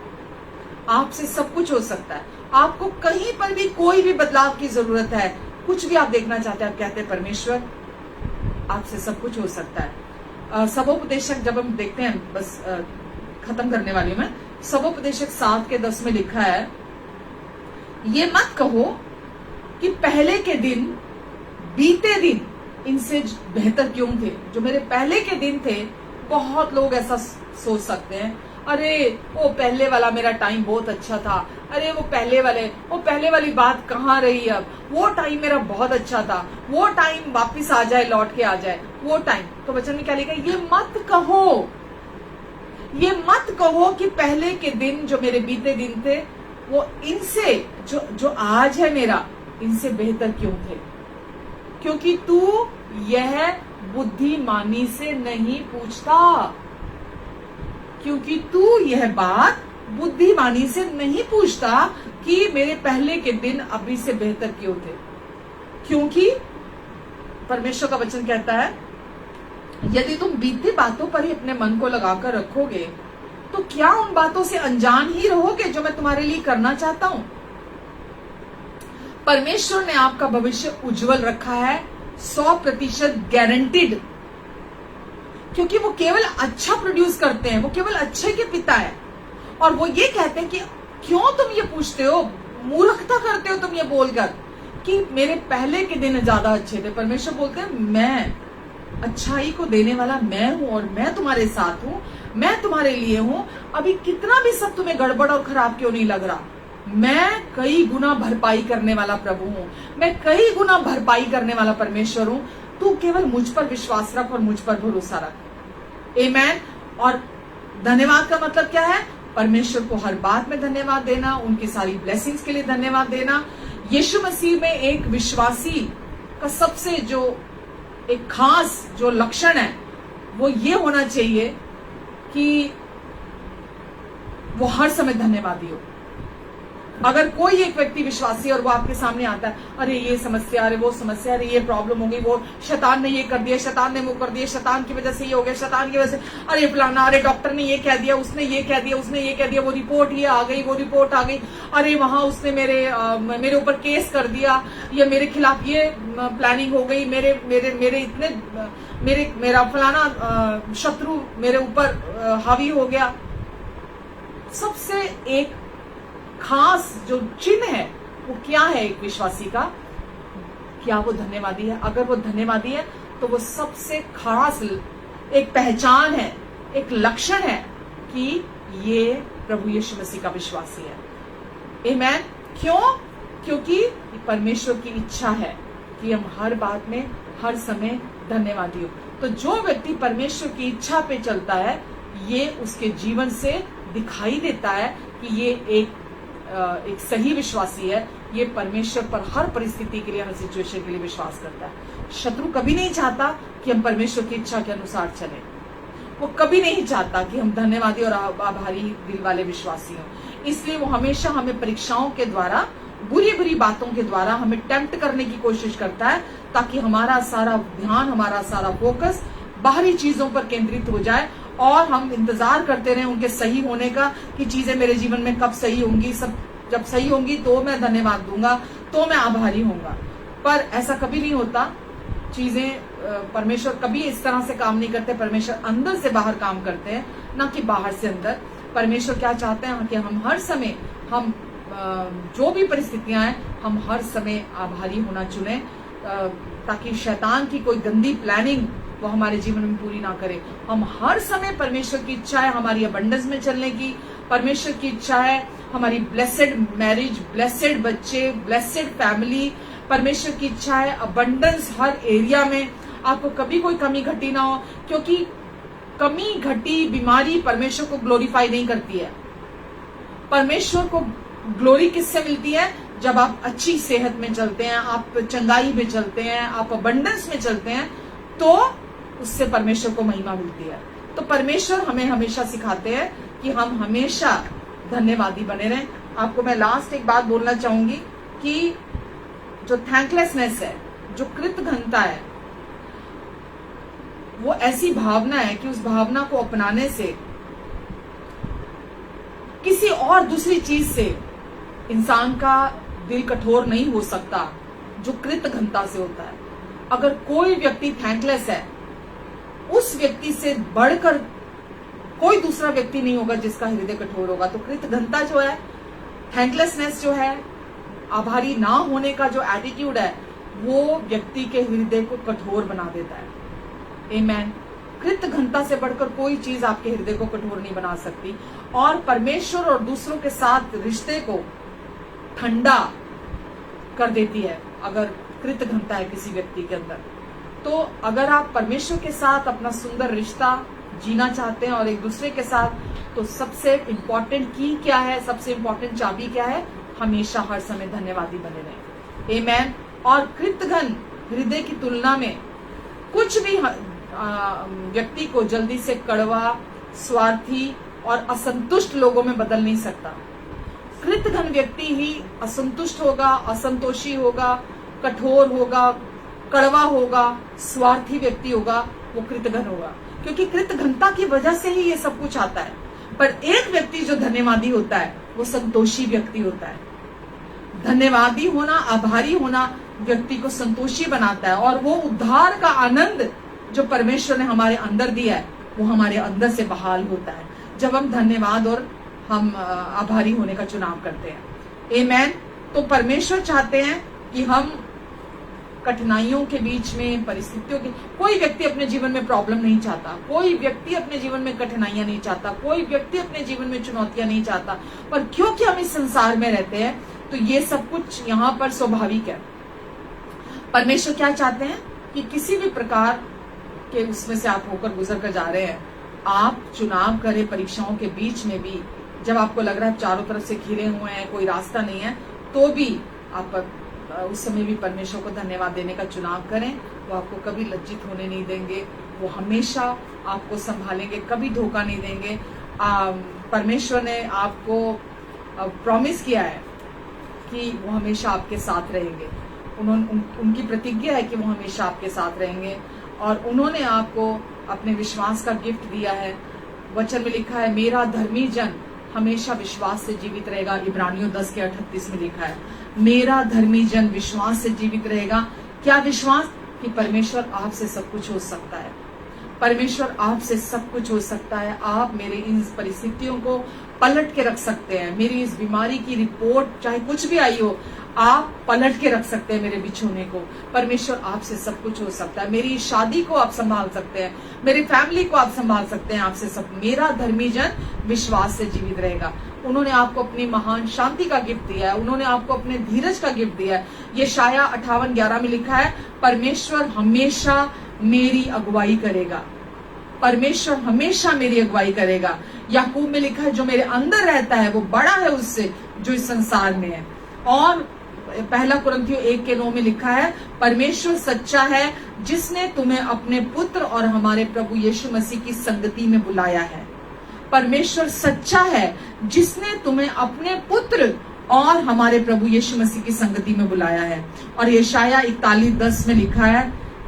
आपसे सब कुछ हो सकता है। आपको कहीं पर भी कोई भी बदलाव की जरूरत है, कुछ भी आप देखना चाहते हैं, आप कहते हैं परमेश्वर, आपसे सब कुछ हो सकता है। सबोपदेशक जब हम देखते हैं, बस खत्म करने वाली मैं, सबोपदेशक 7:10 में लिखा है, ये मत कहो कि पहले के दिन, बीते दिन इनसे बेहतर क्यों थे। जो मेरे पहले के दिन थे, बहुत लोग ऐसा सोच सकते हैं, अरे वो पहले वाला मेरा टाइम बहुत अच्छा था, अरे वो पहले वाली बात कहाँ रही अब, वो टाइम मेरा बहुत अच्छा था, वो टाइम वापिस आ जाए, लौट के आ जाए वो टाइम। तो वचन में क्या लिखा है, ये मत कहो कि पहले के दिन, जो मेरे बीते दिन थे, वो इनसे, जो आज है मेरा, इनसे बेहतर क्यों थे। क्योंकि तू यह बुद्धिमानी से नहीं पूछता, क्योंकि तू यह बात बुद्धिमानी से नहीं पूछता कि मेरे पहले के दिन अभी से बेहतर क्यों थे। क्योंकि परमेश्वर का वचन कहता है, यदि तुम बीती बातों पर ही अपने मन को लगाकर रखोगे, तो क्या उन बातों से अनजान ही रहोगे जो मैं तुम्हारे लिए करना चाहता हूं। परमेश्वर ने आपका भविष्य उज्जवल रखा है, 100% गारंटीड, क्योंकि वो केवल अच्छा प्रोड्यूस करते हैं, वो केवल अच्छे के पिता है। और वो ये कहते हैं कि क्यों तुम ये पूछते हो, मूर्खता करते हो तुम ये बोलकर कि मेरे पहले के दिन ज्यादा अच्छे थे। परमेश्वर बोलते हैं, मैं अच्छाई को देने वाला मैं हूं, और मैं तुम्हारे साथ हूं, मैं तुम्हारे लिए हूं। अभी कितना भी सब तुम्हें गड़बड़ और खराब क्यों नहीं लग रहा, मैं कई गुना भरपाई करने वाला प्रभु हूं, मैं कई गुना भरपाई करने वाला परमेश्वर हूं। तू केवल मुझ पर विश्वास रख और मुझ पर भरोसा रख। आमीन। और धन्यवाद का मतलब क्या है, परमेश्वर को हर बात में धन्यवाद देना, उनकी सारी ब्लेसिंग्स के लिए धन्यवाद देना। यीशु मसीह में एक विश्वासी का सबसे जो एक खास जो लक्षण है, वो ये होना चाहिए कि वो हर समय धन्यवादी हो। अगर कोई एक व्यक्ति विश्वासी है और वो आपके सामने आता है, अरे ये समस्या, अरे वो समस्या, अरे ये प्रॉब्लम हो गई, वो शैतान ने ये कर दिया, शैतान ने वो कर दिया, शैतान की वजह से ये हो गया, शैतान की वजह से, अरे फलाना, अरे डॉक्टर ने ये कह दिया, उसने ये कह दिया, उसने ये कह दिया, वो रिपोर्ट ये आ गई, वो रिपोर्ट आ गई, अरे वहां उसने मेरे ऊपर केस कर दिया, या मेरे खिलाफ ये प्लानिंग हो गई, मेरा फलाना शत्रु मेरे ऊपर हावी हो गया। सबसे एक खास जो चिन्ह है वो क्या है एक विश्वासी का? क्या वो धन्यवादी है? अगर वो धन्यवादी है तो वो सबसे खास एक पहचान है, एक लक्षण है कि ये प्रभु यीशु मसीह का विश्वासी है। आमेन। क्यों? क्योंकि परमेश्वर की इच्छा है कि हम हर बात में, हर समय धन्यवादी हो। तो जो व्यक्ति परमेश्वर की इच्छा पे चलता है, ये उसके जीवन से दिखाई देता है कि ये एक सही विश्वासी है। ये परमेश्वर पर हर परिस्थिति के लिए, हर सिचुएशन के लिए विश्वास करता है। शत्रु कभी नहीं चाहता कि हम परमेश्वर की इच्छा के अनुसार चलें। वो कभी नहीं चाहता कि हम धन्यवादी और आभारी दिल वाले विश्वासी हों। इसलिए वो हमेशा हमें परीक्षाओं के द्वारा, बुरी बुरी बातों के द्वारा हमें टेम्प्ट करने की कोशिश करता है, ताकि हमारा सारा ध्यान, हमारा सारा फोकस बाहरी चीजों पर केंद्रित हो जाए और हम इंतजार करते रहे उनके सही होने का, कि चीजें मेरे जीवन में कब सही होंगी, सब जब सही होंगी तो मैं धन्यवाद दूंगा, तो मैं आभारी होऊंगा। पर ऐसा कभी नहीं होता। चीजें परमेश्वर कभी इस तरह से काम नहीं करते। परमेश्वर अंदर से बाहर काम करते हैं, ना कि बाहर से अंदर। परमेश्वर क्या चाहते हैं कि हम हर समय, हम जो भी परिस्थितियां हैं, हम हर समय आभारी होना चुने, ताकि शैतान की कोई गंदी प्लानिंग वो हमारे जीवन में पूरी ना करे। हम हर समय, परमेश्वर की इच्छा है हमारी अबंडेंस में चलने की। परमेश्वर की इच्छा है हमारी ब्लेसेड मैरिज, ब्लेसेड बच्चे, ब्लेसेड फैमिली। परमेश्वर की इच्छा है अबंडेंस हर एरिया में, आपको कभी कोई कमी घटी ना हो, क्योंकि कमी घटी बीमारी परमेश्वर को ग्लोरीफाई नहीं करती है। परमेश्वर को ग्लोरी किससे मिलती है? जब आप अच्छी सेहत में चलते हैं, आप चंगाई में चलते हैं, आप अबंडेंस में चलते हैं, तो उससे परमेश्वर को महिमा मिलती है। तो परमेश्वर हमें हमेशा सिखाते हैं कि हम हमेशा धन्यवादी बने रहें। आपको मैं लास्ट एक बात बोलना चाहूंगी कि जो थैंकलेसनेस है, जो कृतघ्नता है, वो ऐसी भावना है कि उस भावना को अपनाने से किसी और दूसरी चीज से इंसान का दिल कठोर नहीं हो सकता, जो कृतघ्नता से होता है। अगर कोई व्यक्ति थैंकलेस है, उस व्यक्ति से बढ़कर कोई दूसरा व्यक्ति नहीं होगा जिसका हृदय कठोर होगा। तो कृतघ्नता जो है, थैंकलेसनेस जो है, आभारी ना होने का जो एटीट्यूड है, वो व्यक्ति के हृदय को कठोर बना देता है। आमेन। कृतघ्नता से बढ़कर कोई चीज आपके हृदय को कठोर नहीं बना सकती, और परमेश्वर और दूसरों के साथ रिश्ते को ठंडा कर देती है अगर कृतघ्नता है किसी व्यक्ति के अंदर। तो अगर आप परमेश्वर के साथ अपना सुंदर रिश्ता जीना चाहते हैं और एक दूसरे के साथ, तो सबसे इम्पोर्टेंट की क्या है, सबसे इम्पोर्टेंट चाबी क्या है? हमेशा हर समय धन्यवादी बने रहें। आमेन। और कृतघ्न हृदय की तुलना में कुछ भी व्यक्ति को जल्दी से कड़वा, स्वार्थी और असंतुष्ट लोगों में बदल नहीं सकता। कृतघ्न व्यक्ति ही असंतुष्ट होगा, असंतोषी होगा, कठोर होगा, कड़वा होगा, स्वार्थी व्यक्ति होगा, वो कृतघ्न होगा, क्योंकि कृतघ्नता की वजह से ही ये सब कुछ आता है। पर एक व्यक्ति जो धन्यवादी होता है, वो संतोषी व्यक्ति होता है। धन्यवादी होना, आभारी होना व्यक्ति को संतोषी बनाता है, और वो उद्धार का आनंद जो परमेश्वर ने हमारे अंदर दिया है, वो हमारे अंदर से बहाल होता है जब हम धन्यवाद और हम आभारी होने का चुनाव करते हैं। आमेन। तो परमेश्वर चाहते हैं कि हम कठिनाइयों के बीच में, परिस्थितियों के, कोई व्यक्ति अपने जीवन में प्रॉब्लम नहीं चाहता, कोई व्यक्ति अपने जीवन में कठिनाइयां नहीं चाहता, कोई व्यक्ति अपने जीवन में चुनौतियां नहीं चाहता। पर क्योंकि हम इस संसार में रहते हैं, तो ये सब कुछ यहाँ पर स्वाभाविक है। परमेश्वर क्या चाहते हैं कि किसी भी प्रकार के उसमें से आप होकर गुजर कर जा रहे हैं, आप चुनाव करें परीक्षाओं के बीच में भी, जब आपको लग रहा है चारों तरफ से घिरे हुए हैं, कोई रास्ता नहीं है, तो भी आप उस समय भी परमेश्वर को धन्यवाद देने का चुनाव करें। वो आपको कभी लज्जित होने नहीं देंगे, वो हमेशा आपको संभालेंगे, कभी धोखा नहीं देंगे। परमेश्वर ने आपको प्रॉमिस किया है कि वो हमेशा आपके साथ रहेंगे। उनकी प्रतिज्ञा है कि वो हमेशा आपके साथ रहेंगे, और उन्होंने आपको अपने विश्वास का गिफ्ट दिया है। वचन में लिखा है, मेरा धर्मी जन हमेशा विश्वास से जीवित रहेगा। इब्रानियों 10:38 में लिखा है, मेरा धर्मी जन विश्वास से जीवित रहेगा। क्या विश्वास? कि परमेश्वर आपसे सब कुछ हो सकता है। परमेश्वर आपसे सब कुछ हो सकता है। आप मेरे इन परिस्थितियों को पलट के रख सकते हैं। मेरी इस बीमारी की रिपोर्ट चाहे कुछ भी आई हो, आप पलट के रख सकते हैं मेरे बिछोने को। परमेश्वर आपसे सब कुछ हो सकता है। मेरी शादी को आप संभाल सकते हैं, मेरी फैमिली को आप संभाल सकते हैं। आपसे सब, मेरा धर्मी जन विश्वास से जीवित रहेगा। उन्होंने आपको अपनी महान शांति का गिफ्ट दिया है, उन्होंने आपको अपने धीरज का गिफ्ट दिया है। यशायाह 58:11 में लिखा है, परमेश्वर हमेशा मेरी अगुवाई करेगा। परमेश्वर हमेशा मेरी अगुवाई करेगा। याकूब में लिखा है, जो मेरे अंदर रहता है वो बड़ा है उससे जो इस संसार में है। और 1 कुरिन्थियों 1:9 में लिखा है, परमेश्वर सच्चा है जिसने तुम्हें अपने पुत्र और हमारे प्रभु यीशु मसीह की संगति में बुलाया है। परमेश्वर सच्चा है जिसने तुम्हें अपने पुत्र और हमारे प्रभु यीशु मसीह की संगति में बुलाया है। और यशायाह 41:10 में लिखा है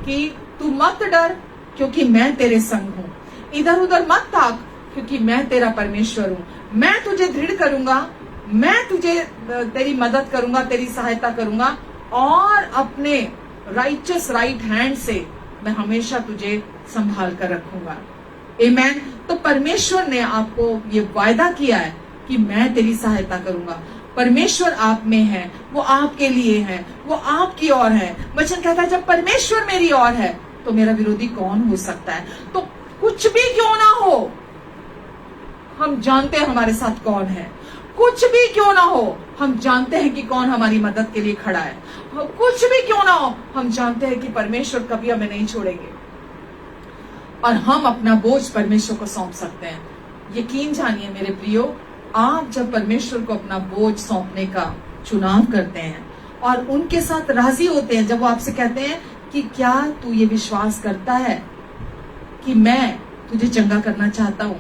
कि तू मत डर क्योंकि मैं तेरे संग हूं, इधर उधर मत ताक क्योंकि मैं तेरा परमेश्वर हूं। मैं तुझे दृढ़ करूंगा, मैं तुझे तेरी मदद करूंगा, तेरी सहायता करूंगा, और अपने राइचस राइट हैंड से मैं हमेशा तुझे संभाल कर रखूंगा। आमीन। तो परमेश्वर ने आपको ये वायदा किया है कि मैं तेरी सहायता करूंगा। परमेश्वर आप में है, वो आपके लिए है, वो आपकी ओर है। वचन कहता है, जब परमेश्वर मेरी ओर है तो मेरा विरोधी कौन हो सकता है। तो कुछ भी क्यों ना हो, हम जानते हैं हमारे साथ कौन है। कुछ भी क्यों ना हो, हम जानते हैं कि कौन हमारी मदद के लिए खड़ा है। कुछ भी क्यों ना हो, हम जानते हैं कि परमेश्वर कभी हमें नहीं छोड़ेंगे, और हम अपना बोझ परमेश्वर को सौंप सकते हैं। यकीन जानिए मेरे प्रियो, आप जब परमेश्वर को अपना बोझ सौंपने का चुनाव करते हैं और उनके साथ राजी होते हैं, जब वो आपसे कहते हैं कि क्या तू ये विश्वास करता है कि मैं तुझे चंगा करना चाहता हूं,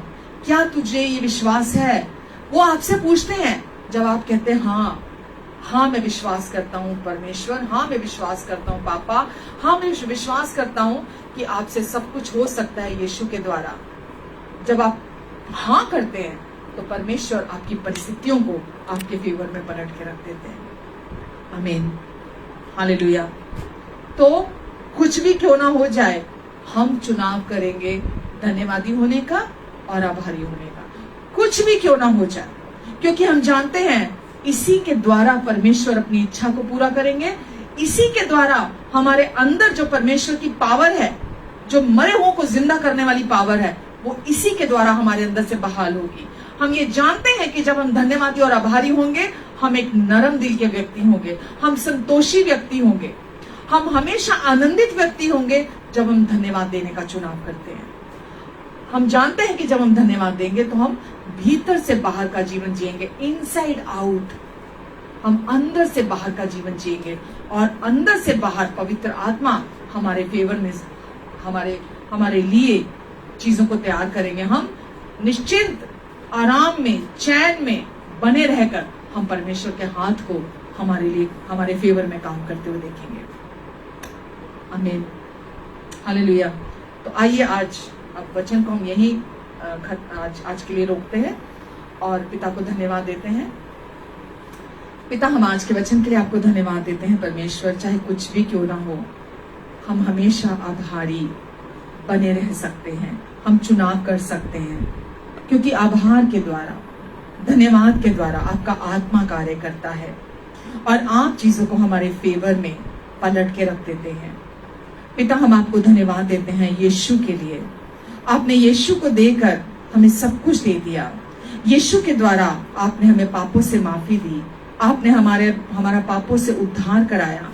क्या तुझे ये विश्वास है, वो आपसे पूछते हैं। जब आप कहते हैं हाँ मैं विश्वास करता हूँ परमेश्वर, हाँ मैं विश्वास करता हूँ पापा, हाँ मैं विश्वास करता हूँ कि आपसे सब कुछ हो सकता है यीशु के द्वारा, जब आप हाँ करते हैं तो परमेश्वर आपकी परिस्थितियों को आपके फेवर में पलट के रख देते हैं। आमीन, हालेलुया। तो कुछ भी क्यों ना हो जाए, हम चुनाव करेंगे धन्यवादी होने का और आभारी होने का। कुछ भी क्यों ना हो जाए, क्योंकि हम जानते हैं इसी के द्वारा परमेश्वर अपनी इच्छा को पूरा करेंगे। इसी के द्वारा हमारे अंदर जो परमेश्वर की पावर है, जो मरे हुओं को जिंदा करने वाली पावर है, वो इसी के द्वारा हमारे अंदर से बहाल होगी। हम ये जानते हैं कि जब हम धन्यवादी और आभारी होंगे, हम एक नरम दिल के व्यक्ति होंगे, हम संतोषी व्यक्ति होंगे, हम हमेशा आनंदित व्यक्ति होंगे जब हम धन्यवाद देने का चुनाव करते हैं। हम जानते हैं कि जब हम धन्यवाद देंगे तो हम भीतर से बाहर का जीवन जिएंगे, इनसाइड आउट। हम अंदर से बाहर का जीवन जिएंगे और अंदर से बाहर पवित्र आत्मा हमारे फेवर में हमारे लिए चीजों को तैयार करेंगे। हम निश्चिंत आराम में, चैन में बने रहकर हम परमेश्वर के हाथ को हमारे लिए, हमारे फेवर में काम करते हुए देखेंगे। आमीन, हालेलुया। तो आइए आज अब वचन को हम यही आज के लिए रोकते हैं और पिता को धन्यवाद देते हैं। पिता, हम आज के वचन के लिए आपको धन्यवाद देते हैं परमेश्वर। चाहे कुछ भी क्यों ना हो, हम हमेशा आभारी बने रह सकते हैं, हम चुनाव कर सकते हैं, क्योंकि आभार के द्वारा, धन्यवाद के द्वारा आपका आत्मा कार्य करता है और आप चीजों को हमारे फेवर में पलट के रख देते हैं। पिता, हम आपको धन्यवाद देते हैं यीशु के लिए। आपने यीशु को देकर हमें सब कुछ दे दिया। यीशु के द्वारा आपने हमें पापों से माफी दी, आपने हमारा पापों से उद्धार कराया,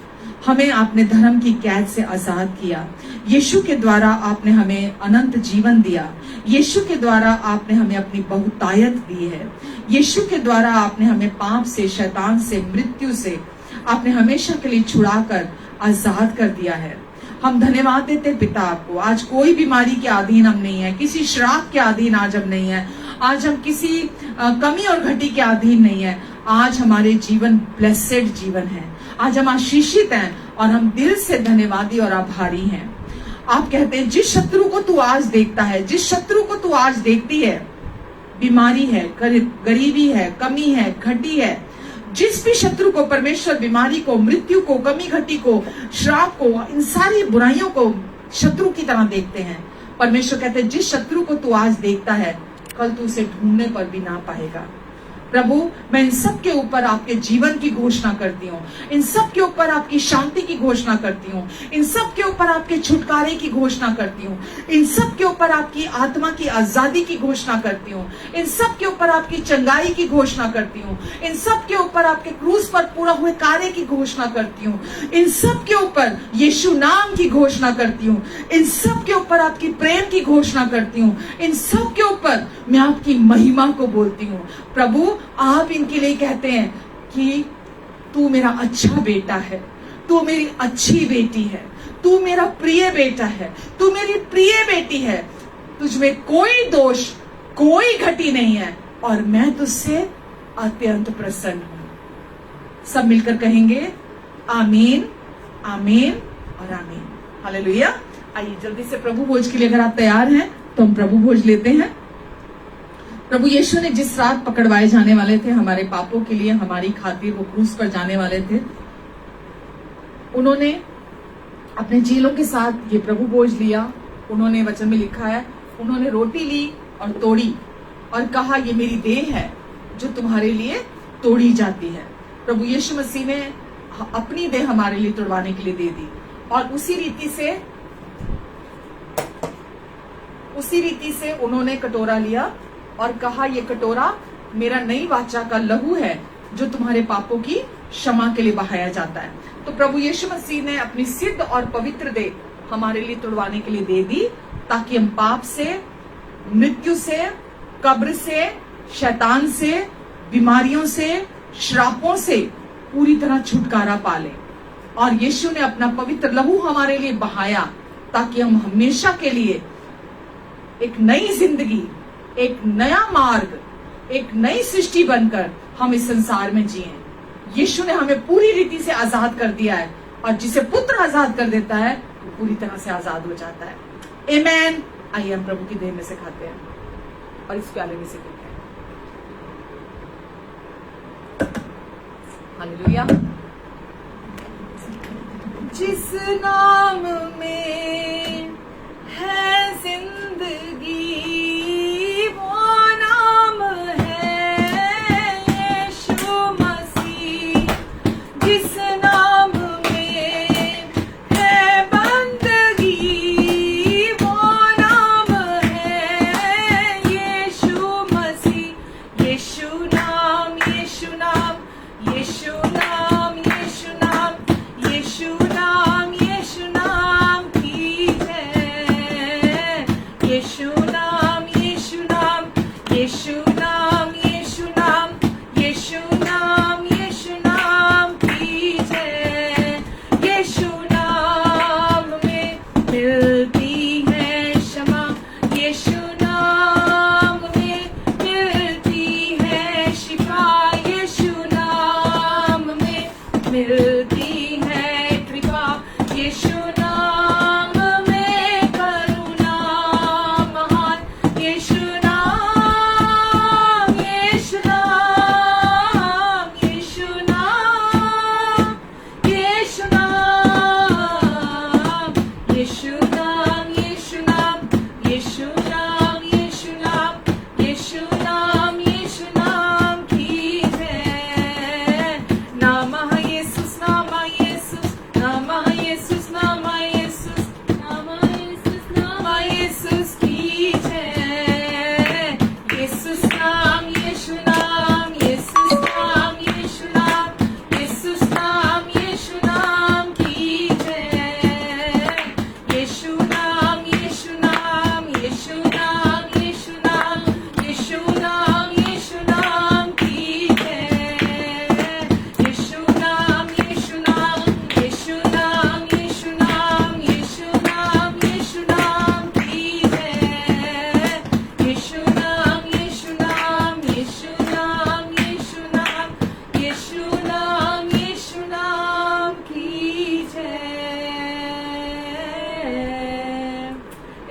हमें आपने धर्म की कैद से आजाद किया। यीशु के द्वारा आपने हमें अनंत जीवन दिया। यीशु के द्वारा आपने हमें अपनी बहुतायत दी है। यीशु के द्वारा आपने हमें पाप से, शैतान से, मृत्यु से आपने हमेशा के लिए छुड़ाकर आजाद कर दिया है। हम धन्यवाद देते पिता आपको। आज कोई बीमारी के अधीन हम नहीं है, किसी श्राप के अधीन आज हम नहीं है, आज हम किसी कमी और घटी के अधीन नहीं है। आज हमारे जीवन ब्लेसेड जीवन है, आज हम आशीषित हैं और हम दिल से धन्यवादी और आभारी हैं। आप कहते हैं जिस शत्रु को तू आज देखता है, जिस शत्रु को तू आज देखती है, बीमारी है, गरीबी है, कमी है, घटी है, जिस भी शत्रु को परमेश्वर बीमारी को, मृत्यु को, कमी घटी को, श्राप को, इन सारी बुराइयों को शत्रु की तरह देखते हैं। परमेश्वर कहते हैं जिस शत्रु को तू आज देखता है, कल तू उसे ढूंढने पर भी ना पाएगा। प्रभु, मैं इन सब के ऊपर आपके जीवन की घोषणा करती हूँ, इन सब के ऊपर आपकी शांति की घोषणा करती हूँ, इन सब के ऊपर आपके छुटकारे की घोषणा करती हूँ, इन सब के ऊपर आपकी आत्मा की आजादी की घोषणा करती हूँ, इन सब के ऊपर आपकी चंगाई की घोषणा करती हूँ, इन सब के ऊपर आपके क्रूस पर पूरा हुए कार्य की घोषणा करती हूँ, इन सब के ऊपर यीशु नाम की घोषणा करती हूँ, इन सब के ऊपर आपकी प्रेम की घोषणा करती हूँ, इन सब के ऊपर मैं आपकी महिमा को बोलती हूँ। प्रभु, आप इनके लिए कहते हैं कि तू मेरा अच्छा बेटा है, तू मेरी अच्छी बेटी है, तू मेरा प्रिय बेटा है, तू मेरी प्रिय बेटी है, तुझमें कोई दोष, कोई घटी नहीं है और मैं तुझसे अत्यंत प्रसन्न हूं। सब मिलकर कहेंगे आमीन, आमीन और आमीन। हालेलुया। आइए जल्दी से प्रभु भोज के लिए अगर आप तैयार हैं तो हम प्रभु भोज लेते हैं। प्रभु यीशु ने जिस रात पकड़वाए जाने वाले थे हमारे पापों के लिए, हमारी खातिर वो क्रूस पर जाने वाले थे, उन्होंने अपने चेलों के साथ ये प्रभु भोज लिया। उन्होंने वचन में लिखा है, उन्होंने रोटी ली और तोड़ी और कहा ये मेरी देह है जो तुम्हारे लिए तोड़ी जाती है। प्रभु यीशु मसीह ने अपनी देह हमारे लिए तोड़वाने के लिए दे दी और उसी रीति से उन्होंने कटोरा लिया और कहा ये कटोरा मेरा नई वाचा का लहू है जो तुम्हारे पापों की क्षमा के लिए बहाया जाता है। तो प्रभु यीशु मसीह ने अपनी सिद्ध और पवित्र देह हमारे लिए तोड़वाने के लिए दे दी ताकि हम पाप से, मृत्यु से, कब्र से, शैतान से, बीमारियों से, श्रापों से पूरी तरह छुटकारा पा लें। और यीशु ने अपना पवित्र लहू हमारे लिए बहाया ताकि हम हमेशा के लिए एक नई जिंदगी, एक नया मार्ग, एक नई सृष्टि बनकर हम इस संसार में जिएं। यीशु ने हमें पूरी रीति से आजाद कर दिया है और जिसे पुत्र आजाद कर देता है वो पूरी तरह से आजाद हो जाता है। आमेन। आइए हम प्रभु की देह में से खाते हैं और इस प्याले में से पीते हैं। हालेलुया। जिस नाम में है जिंदगी वो नाम है यीशु मसीह। जिस नाम में है बंदगी वो नाम है यीशु मसीह। यीशु नाम, यीशु नाम, यीशु नाम, यीशु नाम, यीशु नाम, यीशु नाम की जय। यीशु नाम, यीशु नाम, यीशु नाम, यीशु नाम, यीशु नाम, यीशु नाम की जय। यीशु नाम में मिलती है क्षमा, यीशु नाम में मिलती है शिफा, यीशु नाम में मिलती है कृपा, यीशु नाम में करुणा महान, यीशु नाम, यीशु नाम, यीशु नाम, यीशु नाम, यीशु नाम, यीशु नाम, यीशु नाम, यीशु नाम, यीशु नाम, यीशु नाम की जय। नामः येसूस, नामः येसूस, नामः येसूस, नामः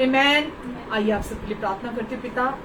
आमेन। आइए आप सबके लिए प्रार्थना करते हैं। पिता,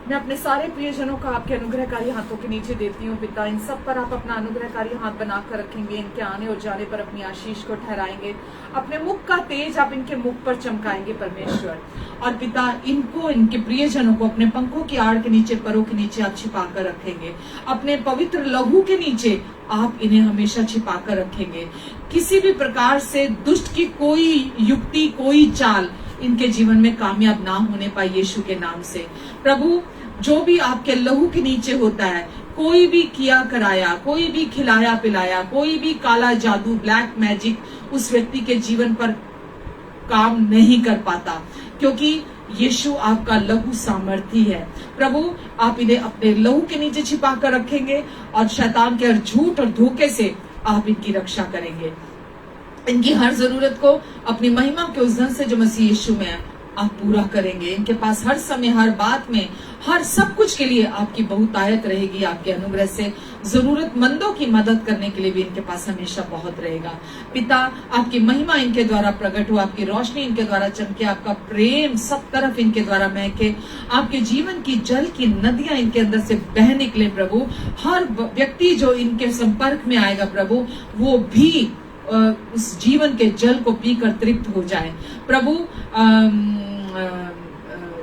मैं अपने सारे प्रियजनों का आपके अनुग्रहकारी हाथों के नीचे देती हूँ। पिता, इन सब पर आप अपना अनुग्रहकारी हाथ बनाकर रखेंगे, इनके आने और जाने पर अपनी आशीष को ठहराएंगे, अपने मुख का तेज आप इनके मुख पर चमकाएंगे परमेश्वर। और पिता, इनको, इनके प्रियजनों को अपने पंखों की आड़ के नीचे, परों के नीचे आप छिपा कर रखेंगे, अपने पवित्र लहू के नीचे आप इन्हें हमेशा छिपा कर रखेंगे। किसी भी प्रकार से दुष्ट की कोई युक्ति, कोई चाल इनके जीवन में कामयाब ना होने पाए यीशु के नाम से। प्रभु, जो भी आपके लहू के नीचे होता है, कोई भी किया कराया, कोई भी खिलाया पिलाया, कोई भी काला जादू, ब्लैक मैजिक उस व्यक्ति के जीवन पर काम नहीं कर पाता, क्योंकि यीशु आपका लहू सामर्थी है। प्रभु, आप इन्हें अपने लहू के नीचे छिपा कर रखेंगे और शैतान के हर झूठ और धोखे से आप इनकी रक्षा करेंगे। इनकी हर जरूरत को अपनी महिमा के उस धन से जो मसीह यीशु में है आप पूरा करेंगे। इनके पास हर समय, हर बात में, हर सब कुछ के लिए आपकी बहुतायत रहेगी। आपके अनुग्रह से जरूरतमंदों की मदद करने के लिए भी इनके पास हमेशा बहुत रहेगा। पिता, आपकी महिमा इनके द्वारा प्रकट हो, आपकी रोशनी इनके द्वारा चमके, आपका प्रेम सब तरफ इनके द्वारा महके, आपके जीवन की जल की नदियां इनके अंदर से बह निकले। प्रभु, हर व्यक्ति जो इनके संपर्क में आएगा प्रभु, वो भी उस जीवन के जल को पीकर तृप्त हो जाए। प्रभु,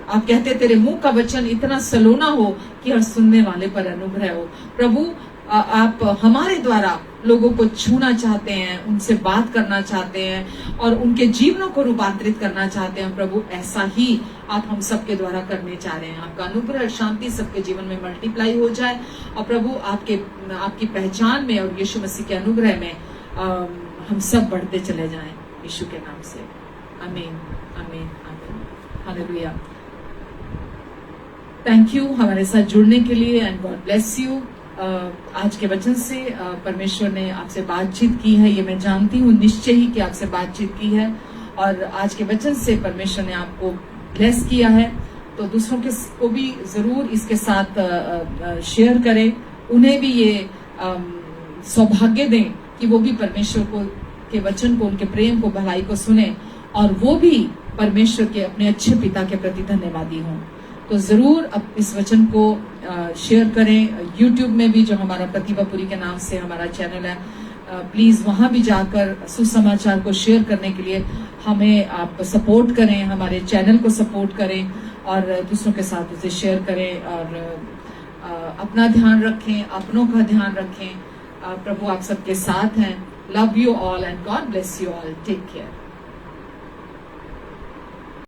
आप कहते तेरे मुंह का वचन इतना सलोना हो कि हर सुनने वाले पर अनुग्रह हो। प्रभु, आप हमारे द्वारा लोगों को छूना चाहते हैं, उनसे बात करना चाहते हैं और उनके जीवनों को रूपांतरित करना चाहते हैं। प्रभु, ऐसा ही आप हम सबके द्वारा करने चाह रहे हैं। आपका अनुग्रह, शांति सबके जीवन में मल्टीप्लाई हो जाए और प्रभु, आपकी पहचान में और यीशु मसीह के अनुग्रह में हम सब बढ़ते चले जाएं यीशु के नाम से। आमीन, आमीन, आमीन। हालेलुया। थैंक यू हमारे साथ जुड़ने के लिए एंड गॉड ब्लेस यू। आज के वचन से परमेश्वर ने आपसे बातचीत की है, ये मैं जानती हूँ निश्चय ही कि आपसे बातचीत की है और आज के वचन से परमेश्वर ने आपको ब्लेस किया है। तो दूसरों को भी जरूर इसके साथ शेयर करें, उन्हें भी ये सौभाग्य दें कि वो भी परमेश्वर के वचन को, उनके प्रेम को, भलाई को सुने और वो भी परमेश्वर के अपने अच्छे पिता के प्रति धन्यवादी हों। तो जरूर अब इस वचन को शेयर करें। YouTube में भी जो हमारा प्रतिभापुरी के नाम से हमारा चैनल है, प्लीज वहां भी जाकर सुसमाचार को शेयर करने के लिए हमें आप सपोर्ट करें, हमारे चैनल को सपोर्ट करें और दूसरों के साथ उसे शेयर करें और अपना ध्यान रखें, अपनों का ध्यान रखें। प्रभु आप सबके साथ हैं। Love you all and God bless you all. Take care.